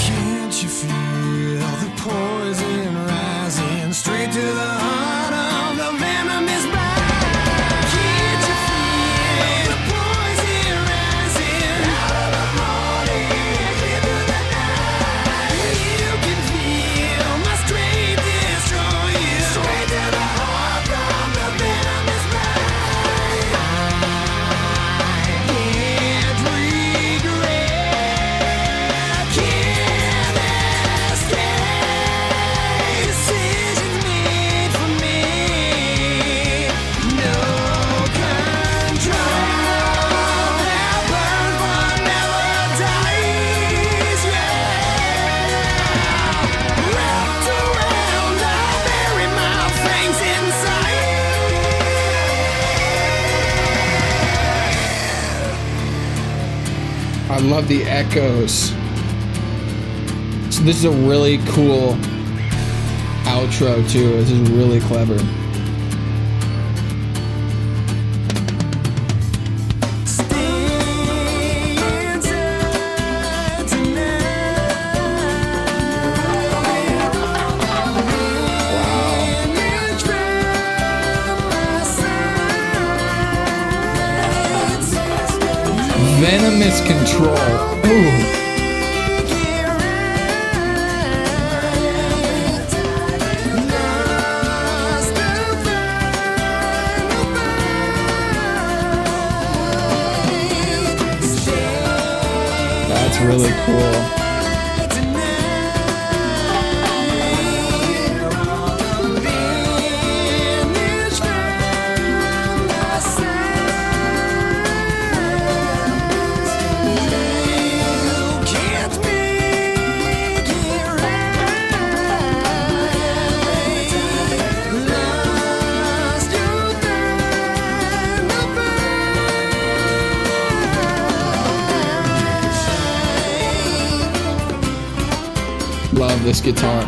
Can't you feel the poison rising straight to the heart of the venomous bite? Can't you feel the poison rising out of the morning into the night? You can feel my strength destroy you straight to the heart of the venomous bite. I love the echoes. So this is a really cool outro too. This is really clever. Venomous control. Ooh. That's really cool. Love this guitar.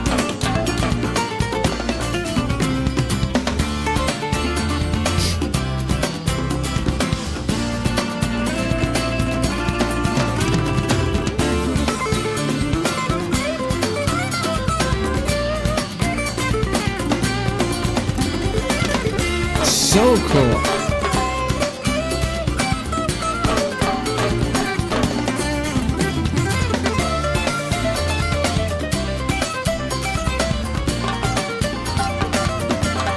So cool.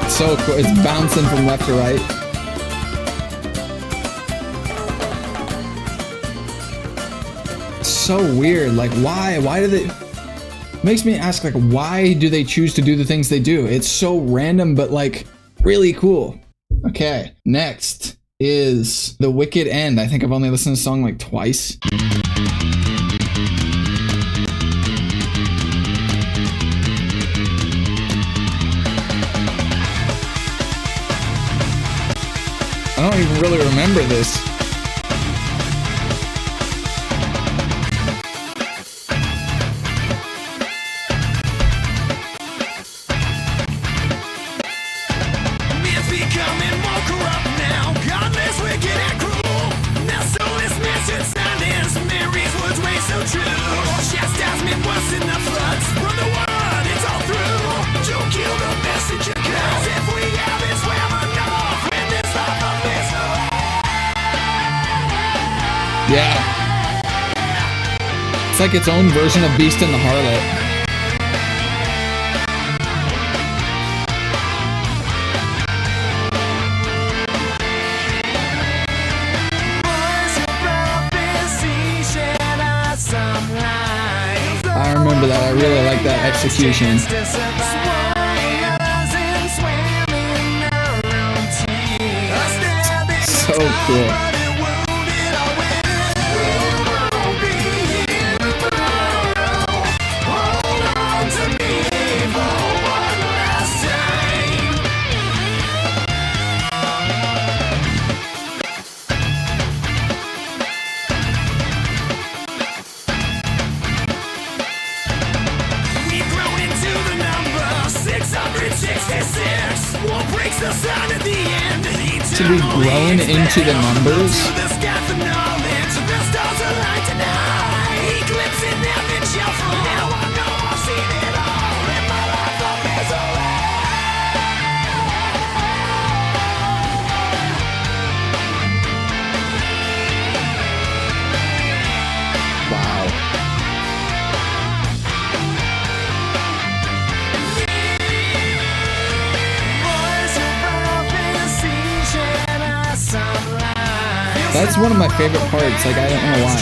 So cool. It's bouncing from left to right. So weird. Like, why? Why do they... Makes me ask, like, why do they choose to do the things they do? It's so random, but, like, really cool. Okay, next is The Wicked End. I think I've only listened to the song, like, twice. I don't even really remember this. Man's becoming more corrupt now, godless, wicked, and cruel. Now soulless mission silence, Mary's words way so true. Chastisement worse than the floods, from the word it's all through. Don't kill the messenger, 'cause if we have it, swam enough when this life of this. Yeah. It's like its own version of Beast and the Harlot. I remember that. I really like that execution. So cool. Should we grown into the numbers? That's one of my favorite parts, like I don't know why.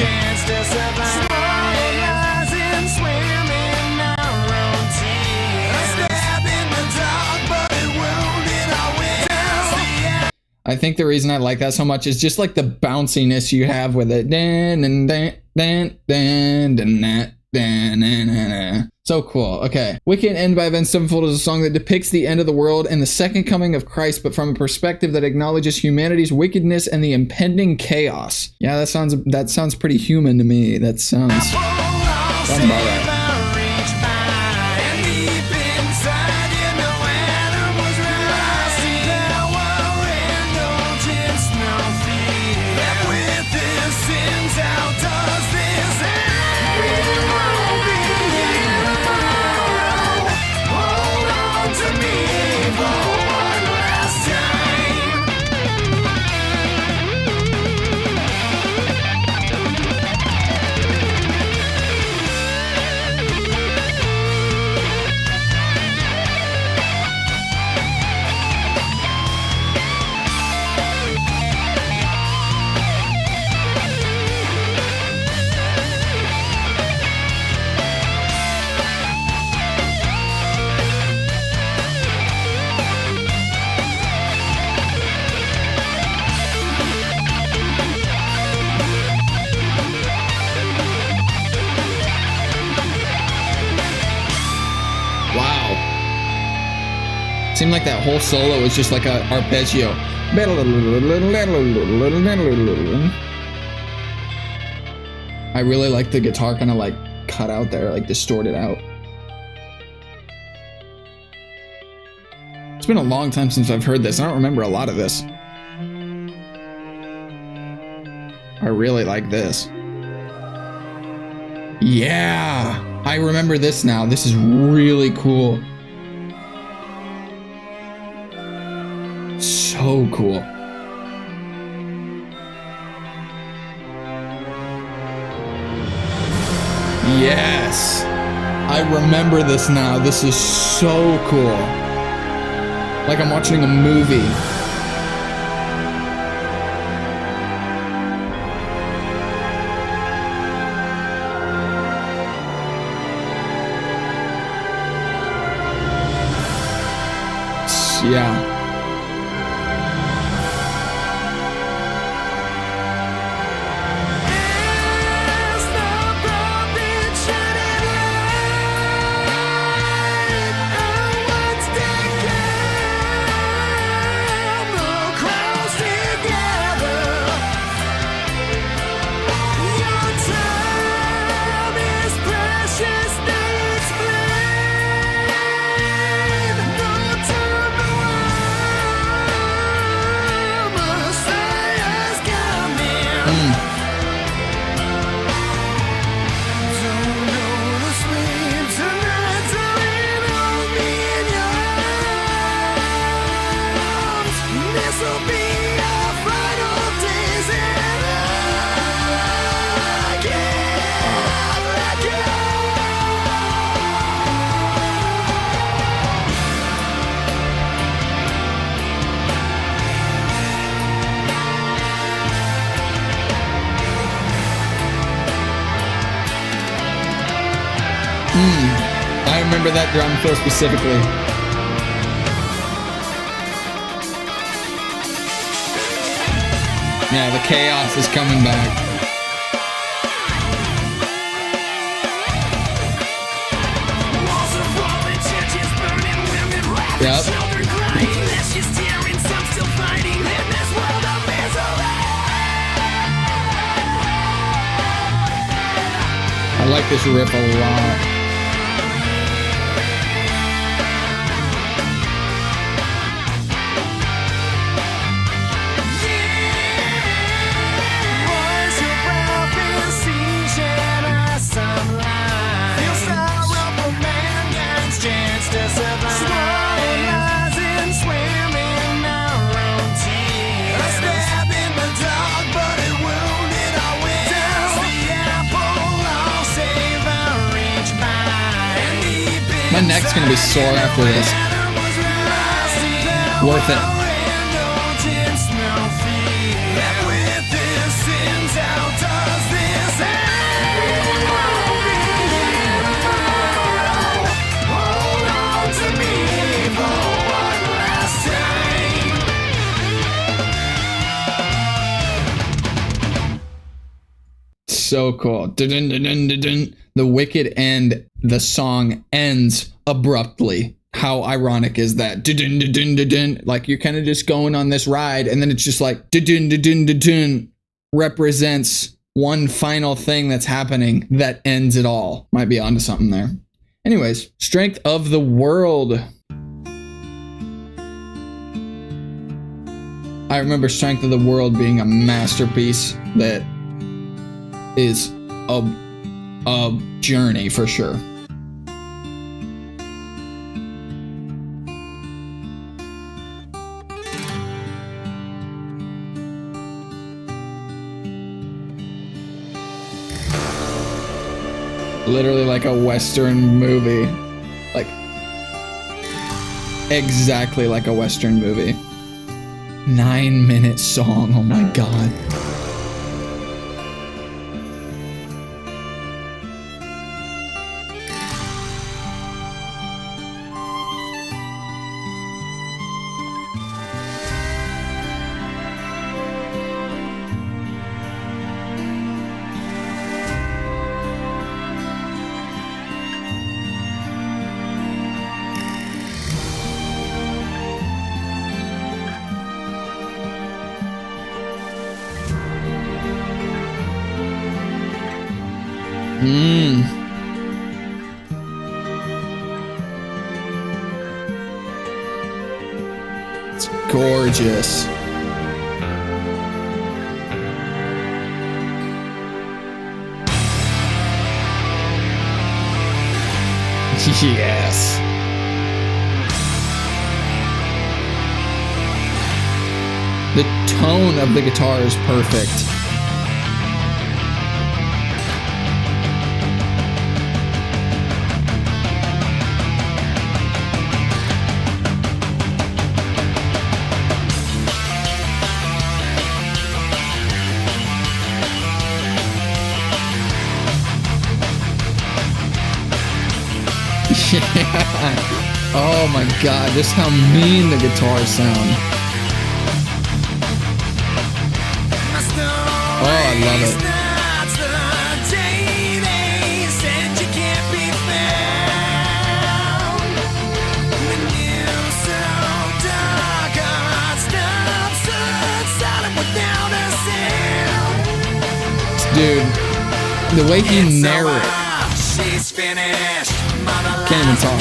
I think the reason I like that so much is just like the bounciness you have with it. So cool. Okay. Wicked End by Avenged Sevenfold is a song that depicts the end of the world and the second coming of Christ, but from a perspective that acknowledges humanity's wickedness and the impending chaos. Yeah, that sounds pretty human to me. That sounds about right. Seemed like that whole solo was just like a arpeggio. I really like the guitar kind of like cut out there, like distorted out. It's been a long time since I've heard this. I don't remember a lot of this. I really like this. Yeah, I remember this now. This is really cool. So cool. Yes, I remember this now. This is so cool. Like I'm watching a movie. Yeah. I remember that drum fill specifically. Yeah, the chaos is coming back. Yep. I like this riff a lot. My neck's gonna be sore after this. Worth it. So cool. The wicked end, the song ends abruptly. How ironic is that? Like you're kind of just going on this ride and then it's just like represents one final thing that's happening that ends it all. Might be onto something there. Anyways, Strength of the World. I remember Strength of the World being a masterpiece that is a journey for sure. Literally like a Western movie. Like exactly like a Western movie. 9-minute song, oh my god. It's gorgeous. Yes. The tone of the guitar is perfect. Oh my god, just how mean the guitars sound. Oh, I love it. Dude, the way he narrates. She's finished. Can't even talk.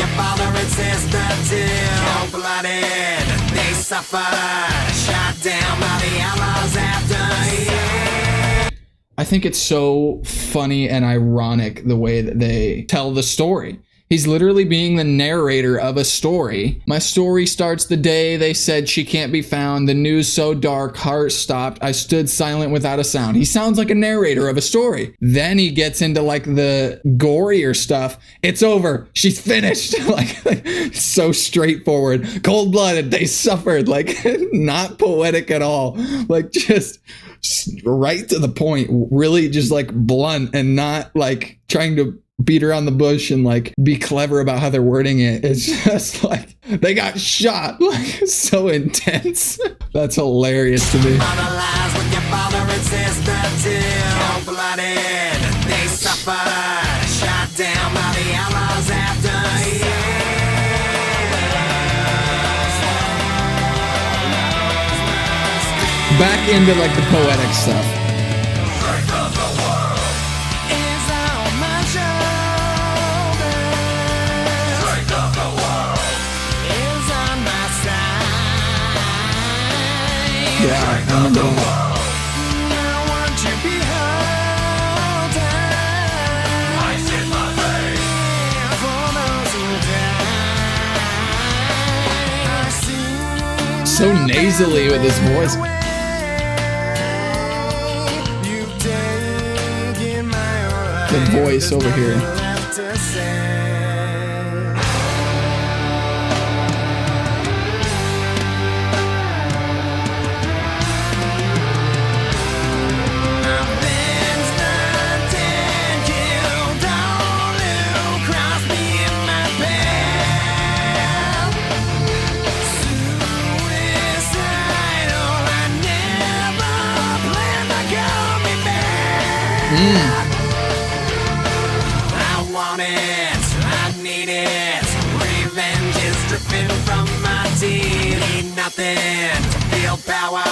They suffer, shot down by the outlaws after. I think it's so funny and ironic the way that they tell the story. He's literally being the narrator of a story. My story starts the day they said she can't be found. The news so dark, heart stopped. I stood silent without a sound. He sounds like a narrator of a story. Then he gets into like the gorier stuff. It's over. She's finished. like so straightforward. Cold-blooded. They suffered. Like not poetic at all. Like just right to the point. Really just like blunt and not like trying to beat around the bush and like be clever about how they're wording it. It's just like they got shot. Like it's so intense. That's hilarious to me. Mother lies with your father and sister too. Cold-blooded, they suffered. Shot down by the outlaws after Back into like the poetic stuff. is on my shoulders. Strength of the world is on my side. Yeah, I remember that. Now won't you behold ice in my veins for those who die. So nasally with his voice. The voice over here. I want it, I need it. Revenge is dripping from my teeth. Need nothing to feel power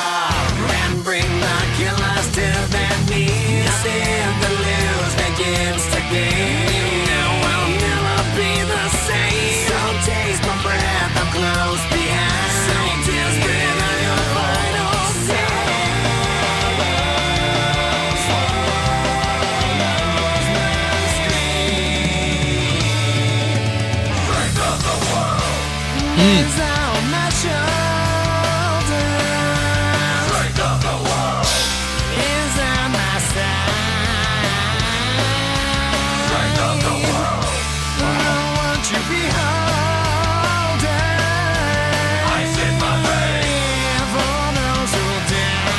and bring the killers to their knees. Nothing to lose begins to gain. Now I'll never be the same. So taste my breath, I'm close behind. So desperate on your final is on my shoulders. Strength of the world is on my side. Strength of the world. Won't you behold ice in my veins for those who die.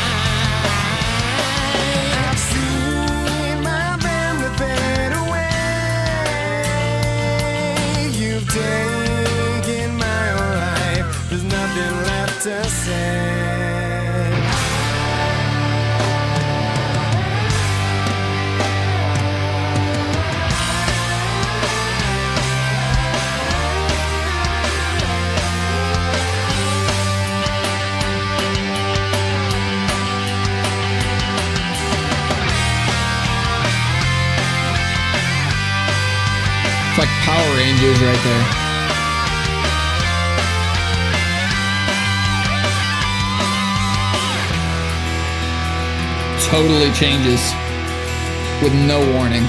I've seen my family fade away. You've taken my life. There's nothing left to say. It's like Power Rangers right there. Totally changes with no warning.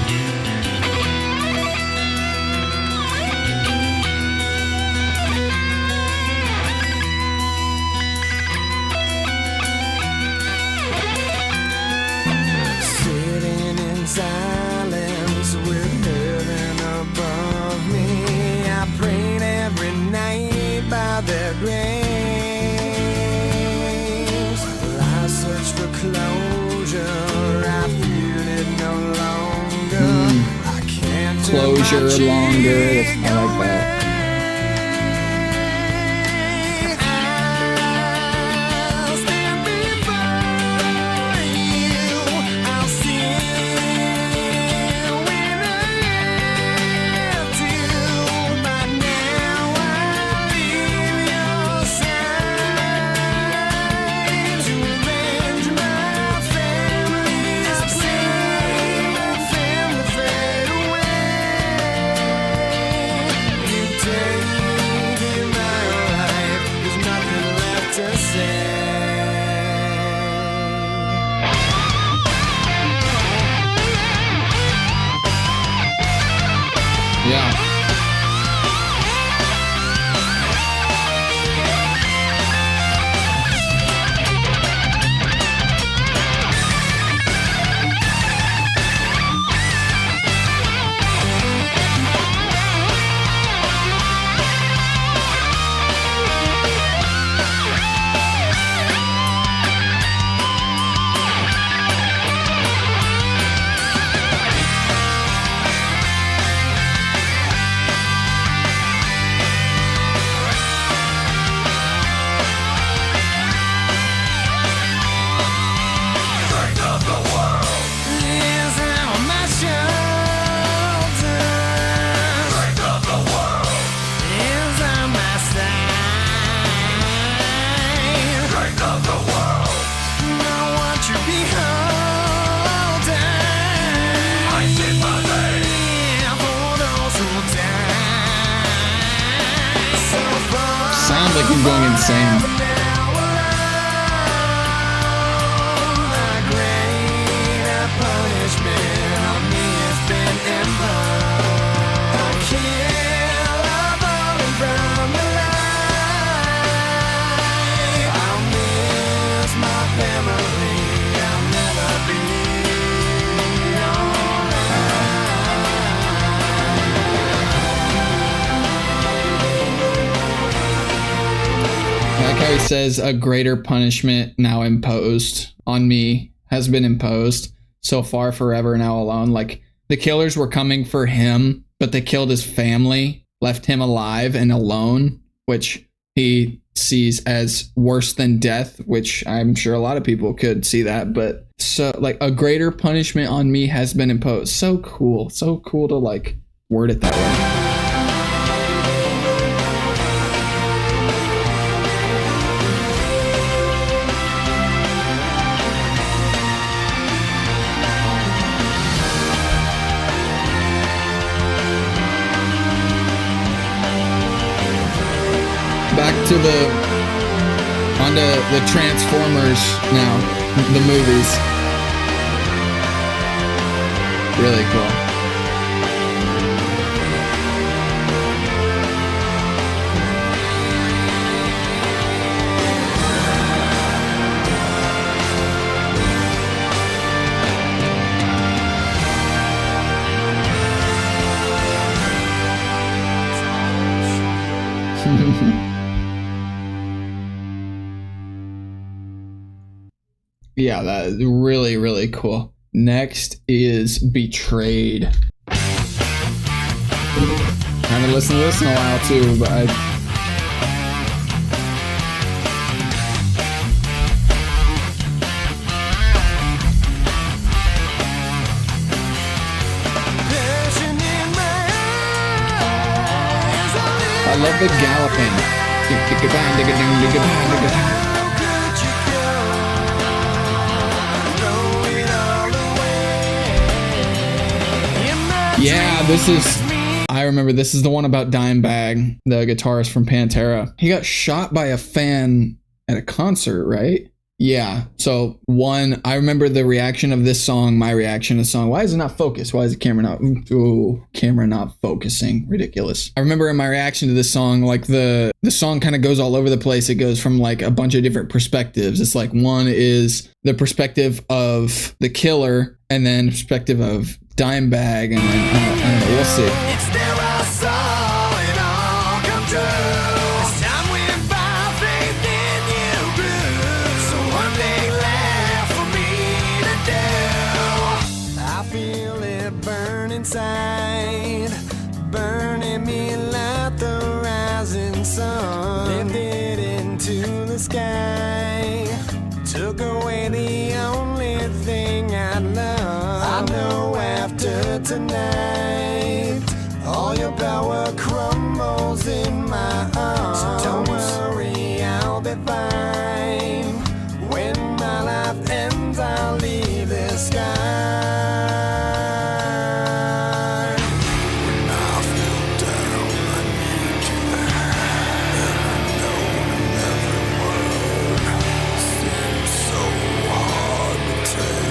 Sitting in silence with heaven above me, I prayed every night by their graves. Well, I searched for closure, I feel it no longer. I can't turn my Closure cheek longer. I like that. away. I'll stand before you. I'll sin when I have to, but now I leave your side to avenge my family's sin. My family fade away. You've taken my life. There's nothing left to say. Yeah. sounds like he's going insane. Like how he says, a greater punishment now imposed on me has been imposed. So far, forever, now alone. Like, the killers were coming for him, but they killed his family, left him alive and alone, which he sees as worse than death, which I'm sure a lot of people could see that. But so, like, a greater punishment on me has been imposed. So cool. So cool to, like, word it that way. Back to onto the Transformers now, the movies. Really cool. Yeah, that is really, really cool. Next is Betrayed. I haven't listened to this in a while too, but I love the galloping. Yeah, I remember this is the one about Dimebag, the guitarist from Pantera. He got shot by a fan at a concert, right? Yeah. So I remember the reaction of this song, my reaction to the song. Why is it not focused? Why is the camera not focusing? Ridiculous. I remember in my reaction to this song, like the song kind of goes all over the place. It goes from like a bunch of different perspectives. It's like one is the perspective of the killer and then perspective of Dimebag, and then I don't know, we'll see. It's there I saw it all come true. It's time we found faith in you blue. So one thing left for me to do. I feel it burn inside, burning me like the rising sun. Lifted into the sky, took away the only thing I love. I know after tonight, all your power crumbles in my arms. So don't worry, I'll be fine. When my life ends, I'll leave this sky. When I feel down, I need you there. Every note and every word seems so hard to take.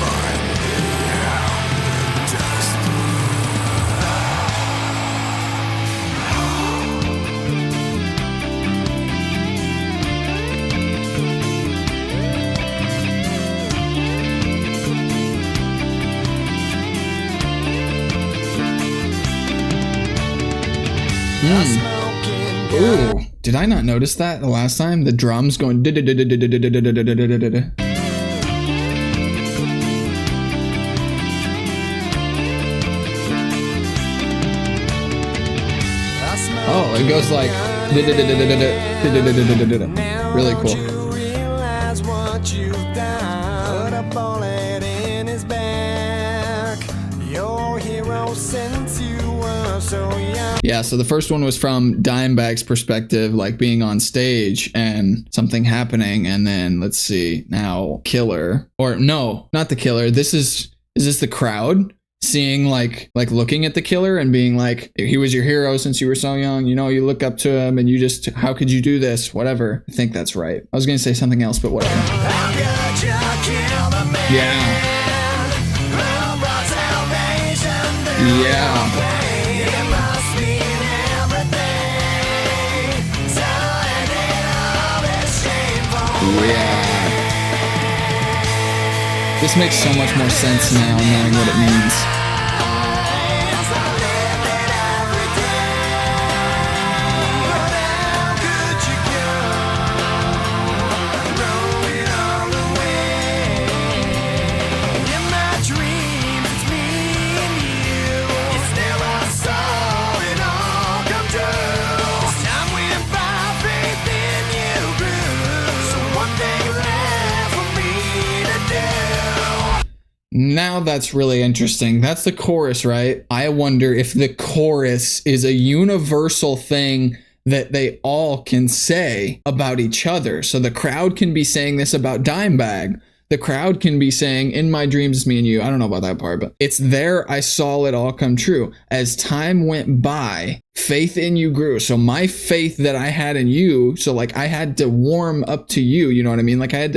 Finally out the destiny. Ooh, did I not notice that the last time? The drums going. Oh, it goes like. Really cool. Yeah, so the first one was from Dimebag's perspective, like being on stage and something happening, and then let's see, now Killer, or no, not the Killer. Is this the crowd? seeing like looking at the killer and being like, he was your hero since you were so young, you know, you look up to him and you just, how could you do this, whatever. I think that's right. I was gonna say something else, but whatever. Yeah. Yeah. Yeah. This makes so much more sense now, knowing what it means. Now that's really interesting. That's the chorus, right? I wonder if the chorus is a universal thing that they all can say about each other. So the crowd can be saying this about Dimebag. The crowd can be saying, in my dreams, it's me and you. I don't know about that part, but it's there. I saw it all come true. As time went by, faith in you grew. So my faith that I had in you, so like I had to warm up to you, you know what I mean? Like I had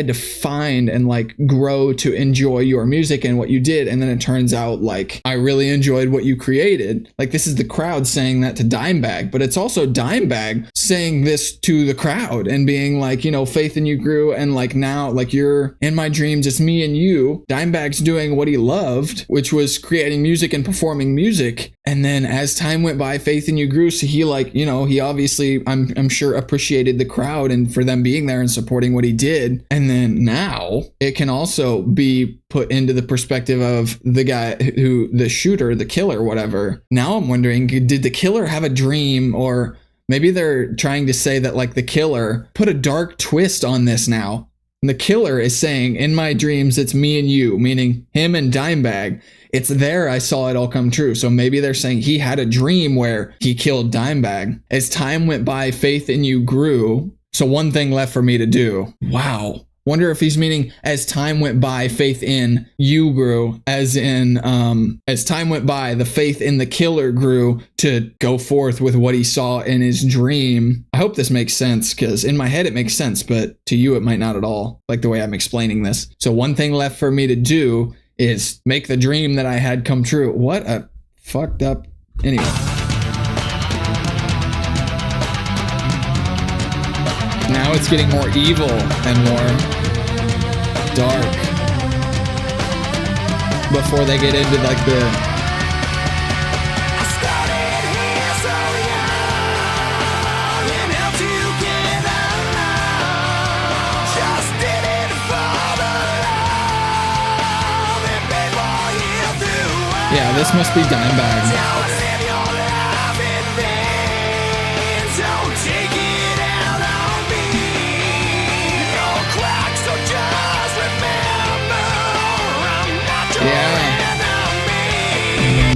to find and like grow to enjoy your music and what you did. And then it turns out like I really enjoyed what you created. Like this is the crowd saying that to Dimebag, but it's also Dimebag saying this to the crowd and being like, you know, faith in you grew. And like now, like you're in my dreams, it's me and you. Dimebag's doing what he loved, which was creating music and performing music. And then as time went by, faith in you grew. So he like, you know, he obviously, I'm sure appreciated the crowd and for them being there and supporting what he did. And then now it can also be put into the perspective of the guy who, the shooter, the killer, whatever. Now I'm wondering, did the killer have a dream, or maybe they're trying to say that like the killer put a dark twist on this now. And the killer is saying, in my dreams, it's me and you, meaning him and Dimebag. It's there I saw it all come true. So maybe they're saying he had a dream where he killed Dimebag. As time went by, faith in you grew. So one thing left for me to do. Wow. Wonder if he's meaning as time went by, faith in you grew, as in as time went by, the faith in the killer grew to go forth with what he saw in his dream. I hope this makes sense, because in my head it makes sense, but to you it might not at all, like the way I'm explaining this. So one thing left for me to do is make the dream that I had come true. What a fucked up. Anyway. Now it's getting more evil and more dark before they get into like the yeah, this must be Dimebag.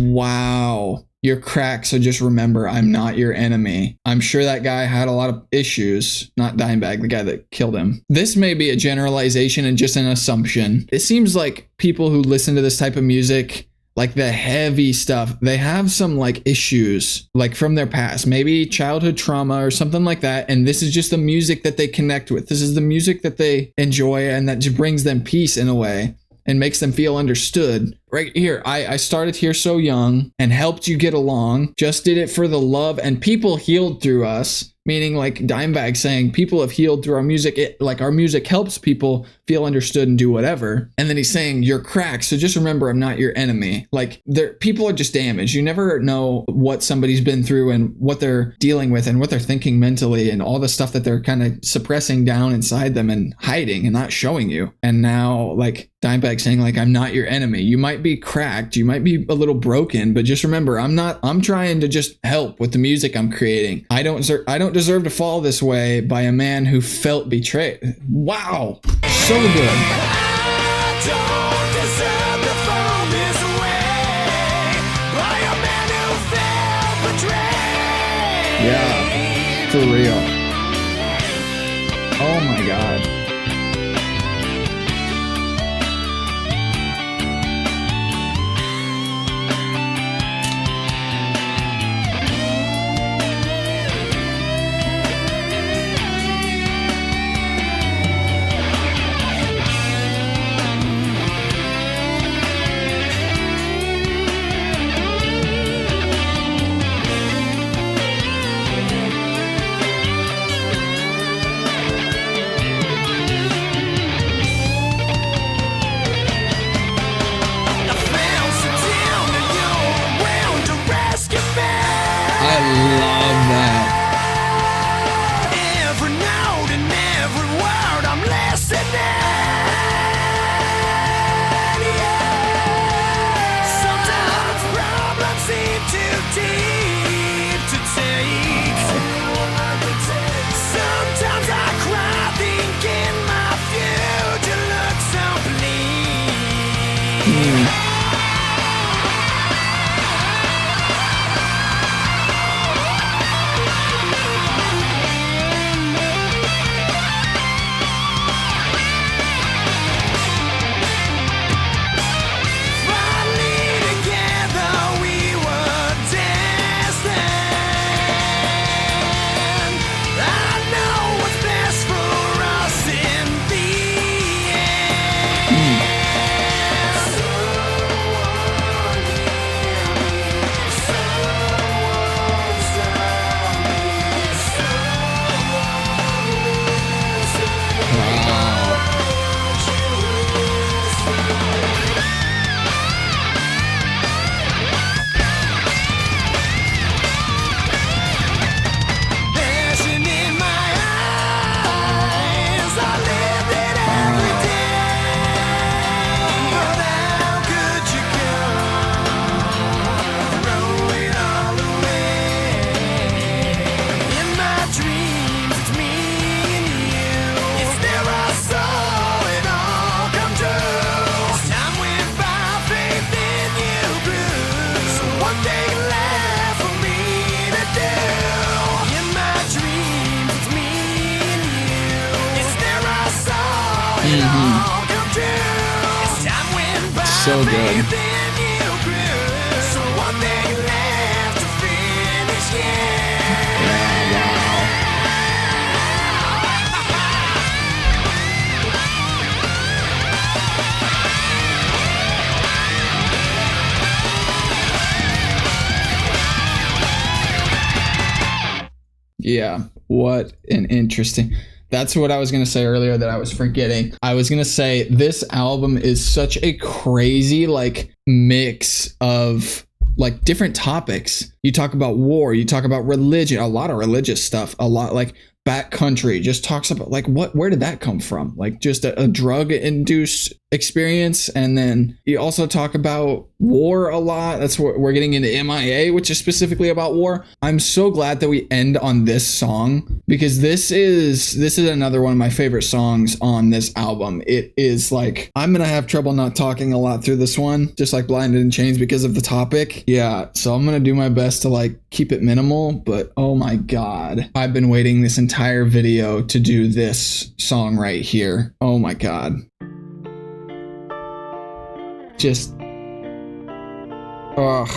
Wow. You're cracked, so just remember, I'm not your enemy. I'm sure that guy had a lot of issues. Not Dimebag, the guy that killed him. This may be a generalization and just an assumption. It seems like people who listen to this type of music, like the heavy stuff, they have some like issues, like from their past, maybe childhood trauma or something like that. And this is just the music that they connect with. This is the music that they enjoy and that just brings them peace in a way and makes them feel understood. Right here, I started here so young and helped you get along, just did it for the love, and people healed through us. Meaning like Dimebag saying people have healed through our music. Like our music helps people feel understood and do whatever. And then he's saying you're cracked, so just remember I'm not your enemy. Like people are just damaged. You never know what somebody's been through and what they're dealing with and what they're thinking mentally and all the stuff that they're kind of suppressing down inside them and hiding and not showing you. And now like Dimebag saying like I'm not your enemy. You might be cracked, you might be a little broken, but just remember I'm trying to just help with the music I'm creating. I don't deserve to fall this way by a man who felt betrayed. Wow, so good. I don't deserve to fall this way by a man who felt betrayed. Yeah, for real. Oh my God. I love that. Every note and every word I'm listening. Yeah. Sometimes problems seem too deep to take. Sometimes I cry thinking my future looks so bleak. So good. Yeah, what an interesting. That's what I was going to say earlier that I was forgetting. I was going to say this album is such a crazy like mix of like different topics. You talk about war, you talk about religion, a lot of religious stuff, a lot like Backcountry just talks about like where did that come from? Like just a drug induced experience. And then you also talk about war a lot. That's what we're getting into M.I.A, which is specifically about war. I'm so glad that we end on this song because this is another one of my favorite songs on this album. It is like, I'm going to have trouble not talking a lot through this one, just like Blinded in Chains because of the topic. Yeah. So I'm going to do my best to like keep it minimal, but oh my God, I've been waiting this entire video to do this song right here. Oh my God. Just, ugh.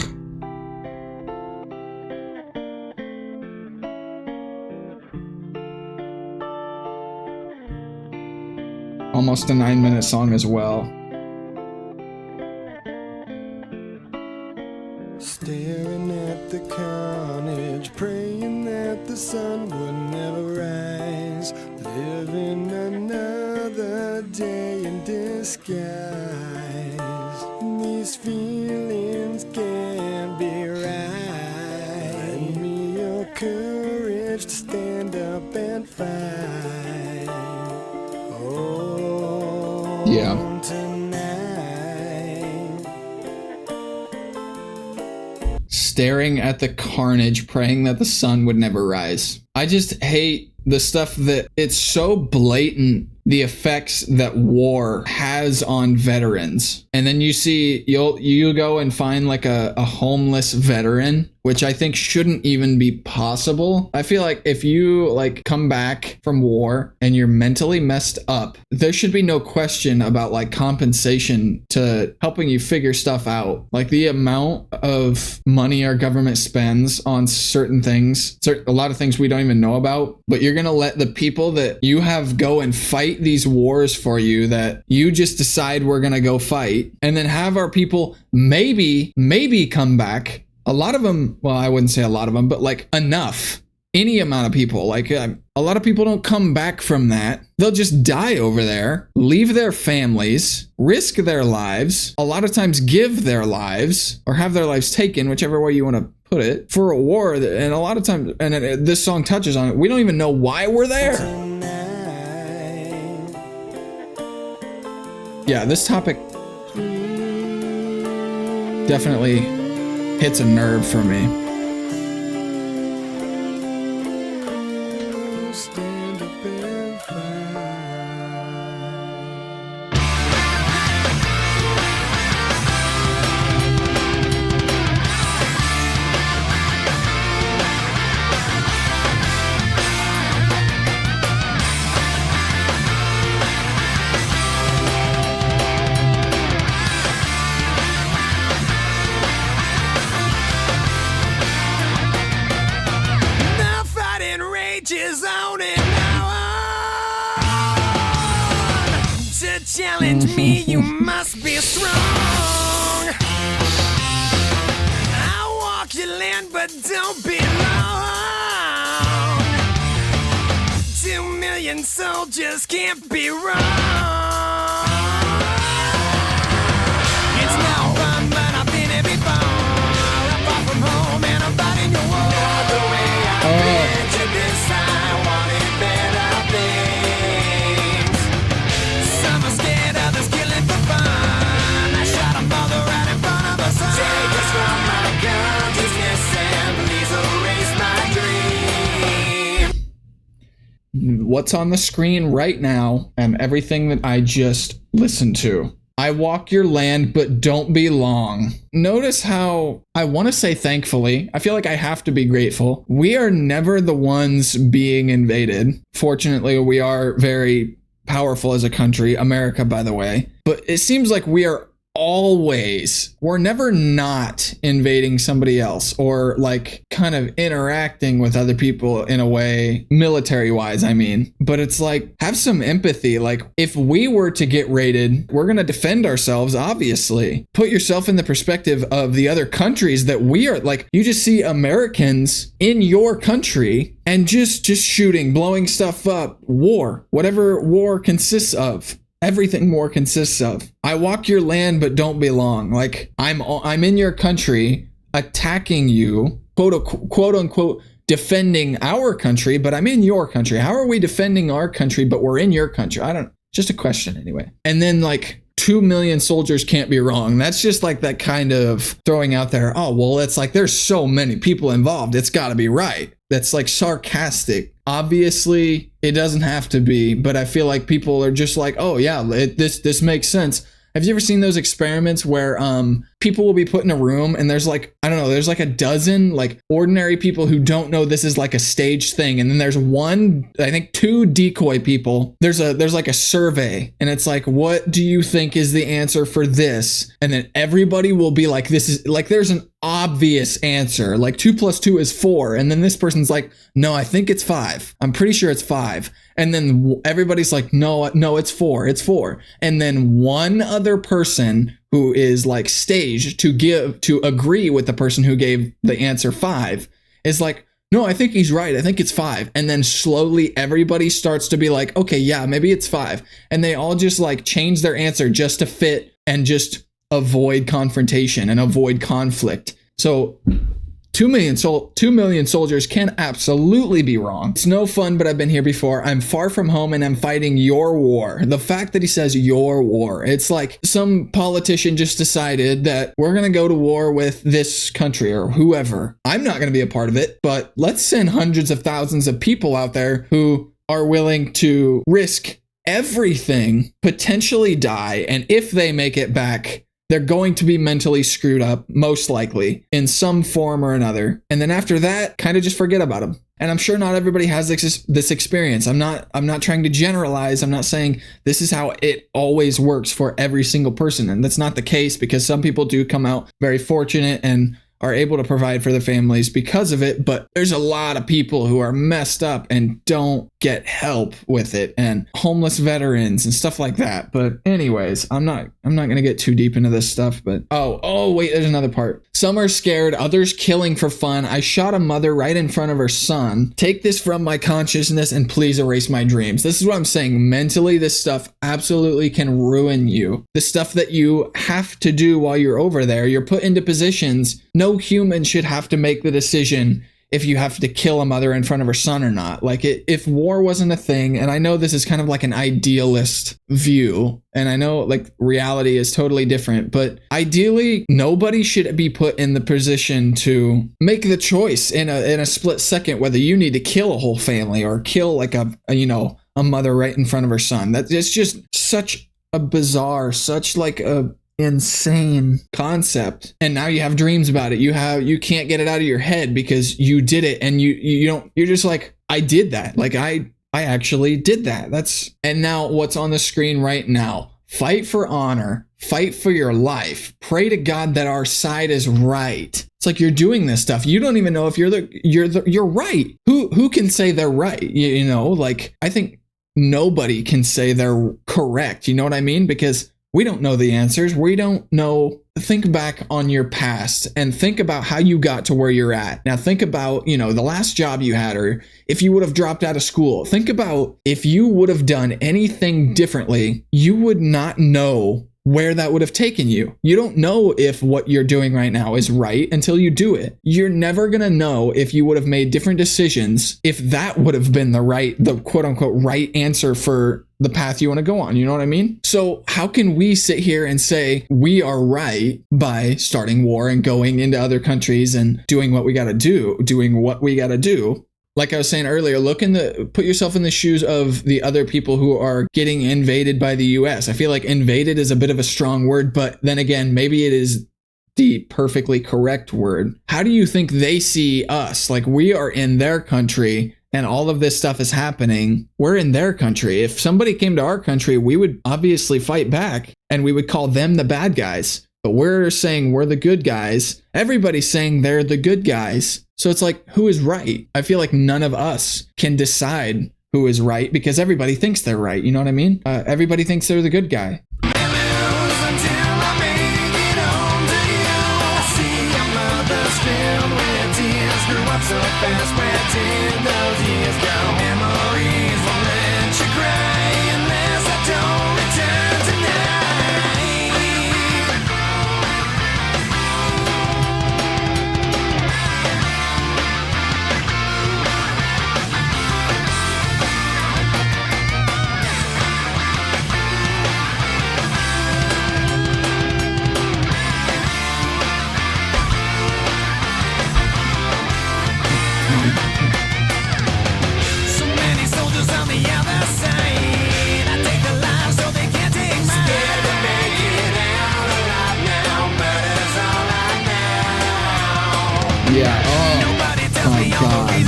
Almost a 9-minute song as well. Staring at the carnage, praying that the sun would never rise. Living another day in disguise. These feelings can't be right. Lend me your courage to stand up and fight. Oh, yeah. Staring at the carnage, praying that the sun would never rise. I just hate the stuff that it's so blatant, the effects that war has on veterans. And then you go and find like a homeless veteran, which I think shouldn't even be possible. I feel like if you like come back from war and you're mentally messed up, there should be no question about like compensation to helping you figure stuff out. Like the amount of money our government spends on certain things, a lot of things we don't even know about, but you're going to let the people that you have go and fight these wars for you that you just decide we're going to go fight, and then have our people maybe come back. A lot of them, well, I wouldn't say a lot of them, but like enough, any amount of people, like A lot of people don't come back from that. They'll just die over there, leave their families, risk their lives, a lot of times give their lives or have their lives taken, whichever way you want to put it, for a war. And a lot of times, and this song touches on it, we don't even know why we're there. Yeah, this topic definitely hits a nerve for me. Challenge me, you must be strong. I'll walk your land, but don't be long. 2 million soldiers can't be wrong. It's no fun, but I've been here before. I'm far from home and I'm fighting your war. The way I've been to this, I wanted better things. Some are scared, others killing for fun. I shot a mother right in front of a son. Take us from my consciousness and please erase my dream. What's on the screen right now and everything that I just listened to. I walk your land, but don't be long. Notice how I want to say thankfully, I feel like I have to be grateful. We are never the ones being invaded. Fortunately, we are very powerful as a country, America, by the way. But it seems like we're never not invading somebody else or like kind of interacting with other people in a way, military wise, I mean. But it's like, have some empathy. Like if we were to get raided, we're going to defend ourselves, obviously. Put yourself in the perspective of the other countries that we are, like, you just see Americans in your country and just shooting, blowing stuff up, war, whatever war consists of. Everything war consists of. I walk your land, but don't be long. Like I'm in your country, attacking you, quote unquote, defending our country, but I'm in your country. How are we defending our country, but we're in your country? Just a question anyway. And then like 2 million soldiers can't be wrong. That's just like that kind of throwing out there. Oh, well, it's like there's so many people involved. It's got to be right. That's like sarcastic. Obviously, it doesn't have to be, but I feel like people are just like, oh yeah, this makes sense. Have you ever seen those experiments where people will be put in a room and there's like, I don't know, there's like a dozen like ordinary people who don't know this is like a staged thing. And then there's one, I think 2 decoy people. There's like a survey and it's like, what do you think is the answer for this? And then everybody will be like, this is like, there's an obvious answer. Like 2 + 2 is 4. And then this person's like, no, I think it's 5. I'm pretty sure it's 5. And then everybody's like, no, it's 4. It's 4. And then one other person who is like staged to agree with the person who gave the answer 5 is like, no, I think he's right. I think it's 5. And then slowly everybody starts to be like, okay, yeah, maybe it's 5. And they all just like change their answer just to fit and just avoid confrontation and avoid conflict. So 2 million soldiers can absolutely be wrong. It's no fun, but I've been here before. I'm far from home and I'm fighting your war. The fact that he says your war, it's like some politician just decided that we're going to go to war with this country or whoever. I'm not going to be a part of it, but let's send hundreds of thousands of people out there who are willing to risk everything, potentially die, and if they make it back, they're going to be mentally screwed up, most likely, in some form or another. And then after that, kind of just forget about them. And I'm sure not everybody has this experience. I'm not trying to generalize. I'm not saying this is how it always works for every single person. And that's not the case, because some people do come out very fortunate and are able to provide for their families because of it. But there's a lot of people who are messed up and don't get help with it, and homeless veterans and stuff like that. But anyways, I'm not going to get too deep into this stuff, but oh wait, there's another part. Some are scared, others killing for fun. I shot a mother right in front of her son. Take this from my consciousness and please erase my dreams. This is what I'm saying. Mentally, this stuff absolutely can ruin you. The stuff that you have to do while you're over there, you're put into positions. No human should have to make the decision if you have to kill a mother in front of her son or not. Like, if war wasn't a thing, and I know this is kind of like an idealist view, and I know like reality is totally different, but ideally nobody should be put in the position to make the choice in a split second whether you need to kill a whole family or kill like a mother right in front of her son. It's just such a bizarre, such like a insane concept. And now you have dreams about it. You can't get it out of your head because you did it, and you're just like, I did that. Like I actually did that. And now what's on the screen right now? Fight for honor, fight for your life, pray to God that our side is right. It's like you're doing this stuff. You don't even know if you're right. Who can say they're right? Like I think nobody can say they're correct. You know what I mean? Because we don't know the answers. We don't know. Think back on your past and think about how you got to where you're at. Now think about, the last job you had, or if you would have dropped out of school. Think about if you would have done anything differently, you would not know where that would have taken you. You don't know if what you're doing right now is right until you do it. You're never going to know if you would have made different decisions, if that would have been the quote unquote right answer for the path you want to go on. You know what I mean? So how can we sit here and say we are right by starting war and going into other countries and doing what we got to do? Like I was saying earlier, put yourself in the shoes of the other people who are getting invaded by the US. I feel like invaded is a bit of a strong word, but then again, maybe it is the perfectly correct word. How do you think they see us? Like, we are in their country and all of this stuff is happening. We're in their country. If somebody came to our country, we would obviously fight back and we would call them the bad guys. But we're saying we're the good guys. Everybody's saying they're the good guys. So it's like, who is right? I feel like none of us can decide who is right because everybody thinks they're right. You know what I mean? Everybody thinks they're the good guy. So fast, where did those years go? Memories won't let you cry unless I don't return tonight. Yeah, oh my God. I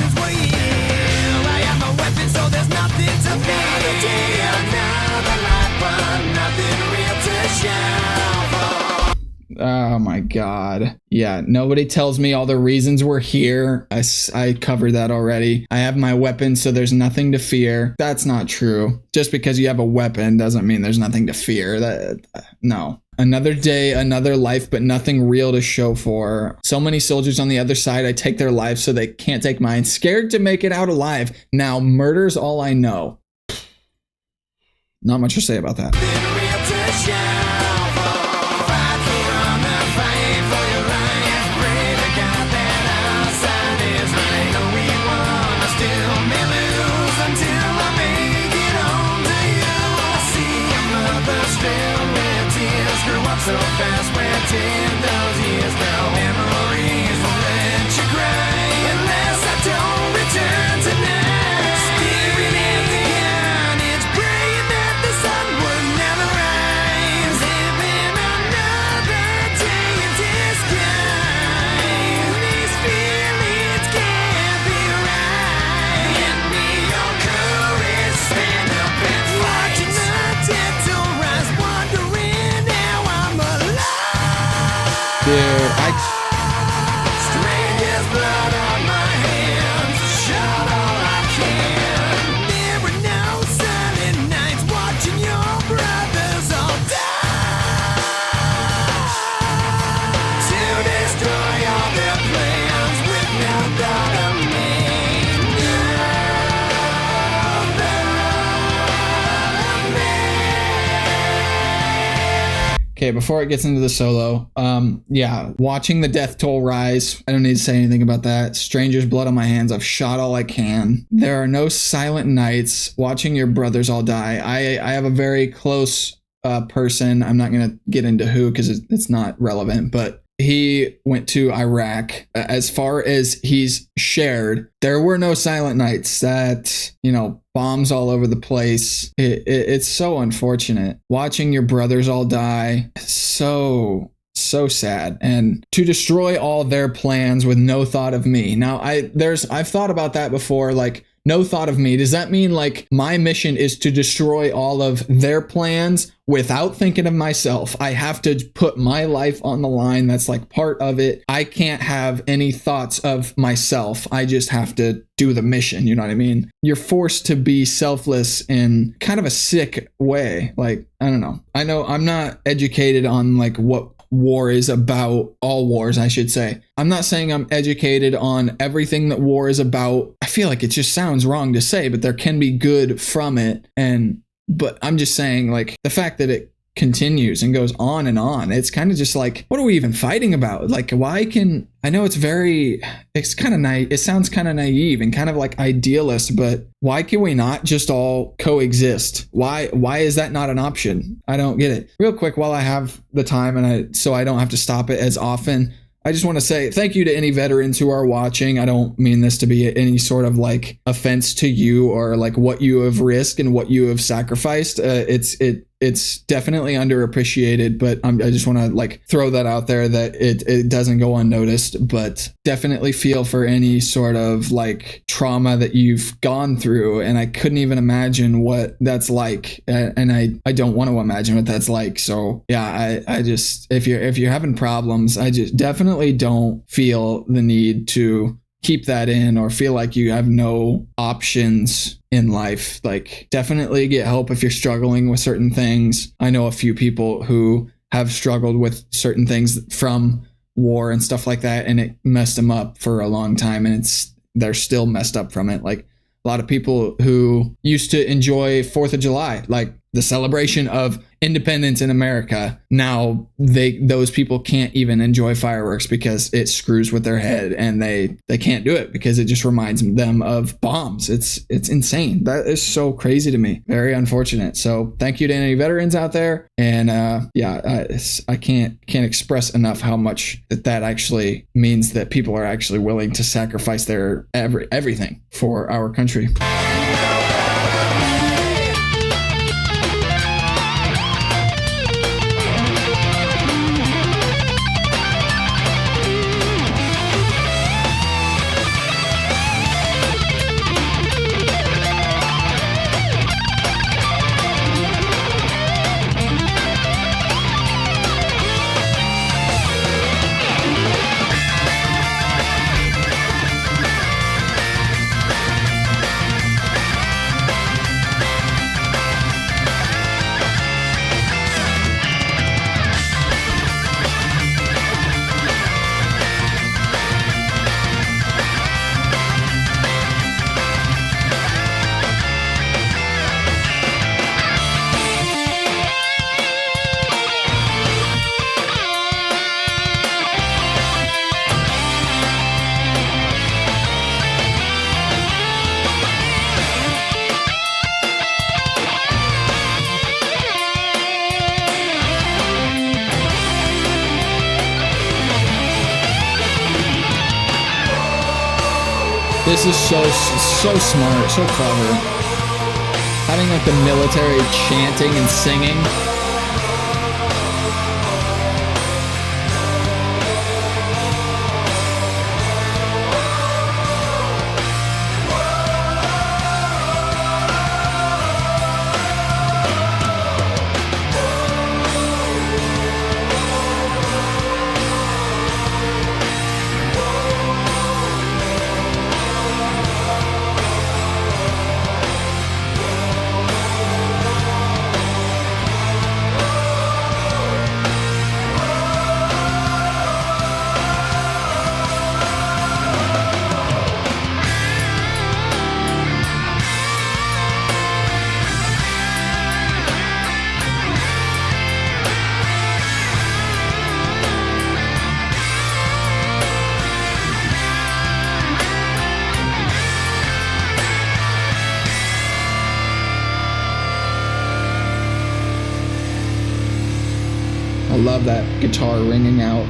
am a weapon, so there's nothing to fear. Another day, another life, but nothing real to shout for. Oh my God. Yeah, nobody tells me all the reasons we're here. I covered that already. I have my weapon, so there's nothing to fear. That's not true. Just because you have a weapon doesn't mean there's nothing to fear. No. Another day, another life, but nothing real to show for. So many soldiers on the other side, I take their lives so they can't take mine. Scared to make it out alive. Now, murder's all I know. Not much to say about that. So fast, where did those years go? Memories won't let you cry unless I don't return tonight. Staring at the gun, it's praying that the sun would never rise. Okay, before it gets into the solo, yeah, watching the death toll rise. I don't need to say anything about that. Stranger's blood on my hands. I've shot all I can. There are no silent nights. Watching your brothers all die. I have a very close person. I'm not going to get into who because it's not relevant, but he went to Iraq. As far as he's shared, there were no silent nights. That, you know, bombs all over the place. It's so unfortunate. Watching your brothers all die, so sad. And to destroy all their plans with no thought of me. Now, I've thought about that before, like, no thought of me. Does that mean like my mission is to destroy all of their plans without thinking of myself? I have to put my life on the line. That's like part of it. I can't have any thoughts of myself. I just have to do the mission. You know what I mean? You're forced to be selfless in kind of a sick way. Like, I don't know. I know I'm not educated on like what war is about, all wars, I should say. I'm not saying I'm educated on everything that war is about. I feel like it just sounds wrong to say, but there can be good from it. But I'm just saying, like, the fact that it continues and goes on and on, it's kind of just like, what are we even fighting about? Like, I know it's kind of naive. It sounds kind of naive and kind of like idealist, but why can we not just all coexist? Why is that not an option? I don't get it. Real quick, while I have the time so I don't have to stop it as often, I just want to say thank you to any veterans who are watching. I don't mean this to be any sort of like offense to you or like what you have risked and what you have sacrificed. It's definitely underappreciated, but I just want to like throw that out there that it doesn't go unnoticed, but definitely feel for any sort of like trauma that you've gone through. And I couldn't even imagine what that's like. And I don't want to imagine what that's like. So yeah, I just, if you're having problems, I just definitely don't feel the need to keep that in or feel like you have no options in life. Like, definitely get help if you're struggling with certain things. I know a few people who have struggled with certain things from war and stuff like that, and it messed them up for a long time, and they're still messed up from it. Like, a lot of people who used to enjoy 4th of July, like the celebration of independence in America, now those people can't even enjoy fireworks because it screws with their head, and they can't do it because it just reminds them of bombs. It's insane. That is so crazy to me. Very unfortunate. So thank you to any veterans out there. And I can't express enough how much that actually means that people are actually willing to sacrifice their everything for our country. This is so smart, so clever. Having like the military chanting and singing. love that guitar ringing out.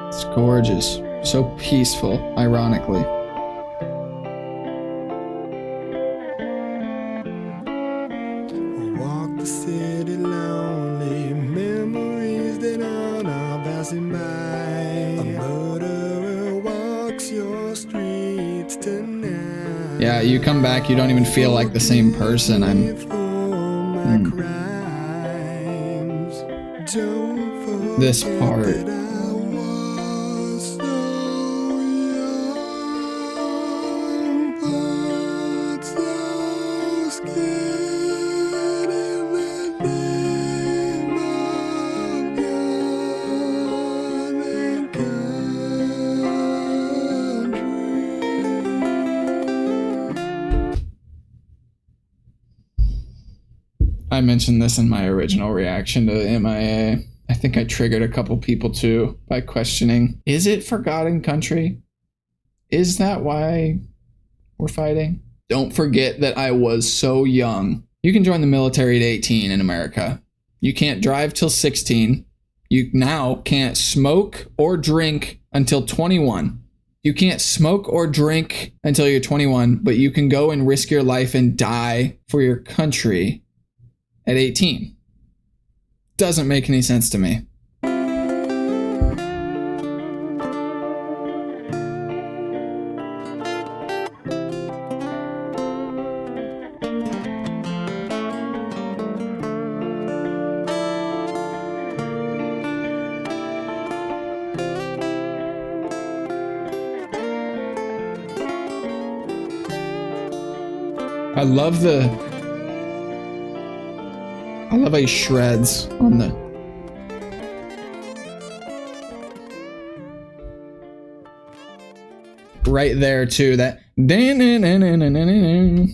It's gorgeous. So peaceful, ironically. Walk the city lonely, memories that are now passing by. A murderer walks your streets tonight. Yeah, you come back, you don't even feel like the same person. This part. I mentioned this in my original reaction to M.I.A. I think I triggered a couple people too by questioning, is it Forgotten Country? Is that why we're fighting? Don't forget that I was so young. You can join the military at 18 in America. You can't drive till 16. You now can't smoke or drink until 21. You can't smoke or drink until you're 21, but you can go and risk your life and die for your country at 18. Doesn't make any sense to me. I love how he shreds on the... Right there too, that...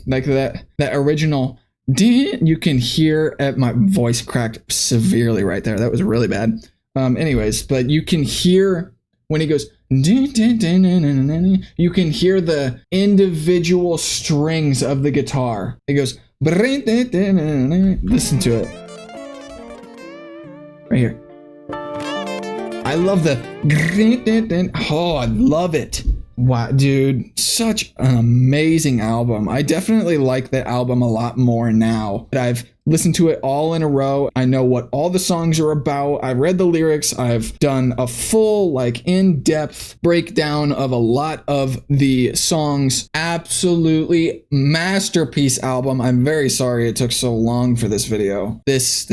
Like that original... You can hear... My voice cracked severely right there. That was really bad. Anyways, but you can hear when he goes... You can hear the individual strings of the guitar. It goes... Listen to it. Right here. I love the... Oh, I love it. Wow, dude. Such an amazing album. I definitely like that album a lot more now. I've listened to it all in a row. I know what all the songs are about. I read the lyrics. I've done a full, like, in-depth breakdown of a lot of the songs. Absolutely masterpiece album. I'm very sorry it took so long for this video. This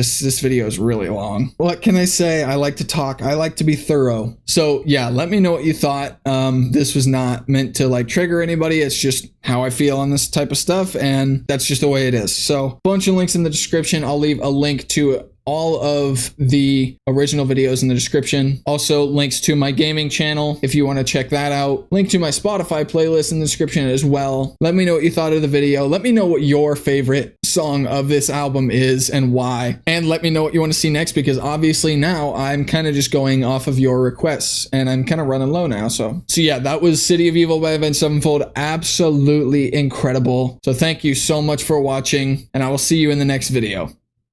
video is really long. What can I say? I like to talk. I like to be thorough. So yeah, let me know what you thought. This was not meant to like trigger anybody. It's just how I feel on this type of stuff, and that's just the way it is. So bunch of links in the description. I'll leave a link to all of the original videos in the description. Also links to my gaming channel if you want to check that out. Link to my Spotify playlist in the description as well. Let me know what you thought of the video. Let me know what your favorite song of this album is and why. And let me know what you want to see next, because obviously now I'm kind of just going off of your requests and I'm kind of running low now. So yeah, that was City of Evil by Avenged Sevenfold. Absolutely incredible. So thank you so much for watching, and I will see you in the next video.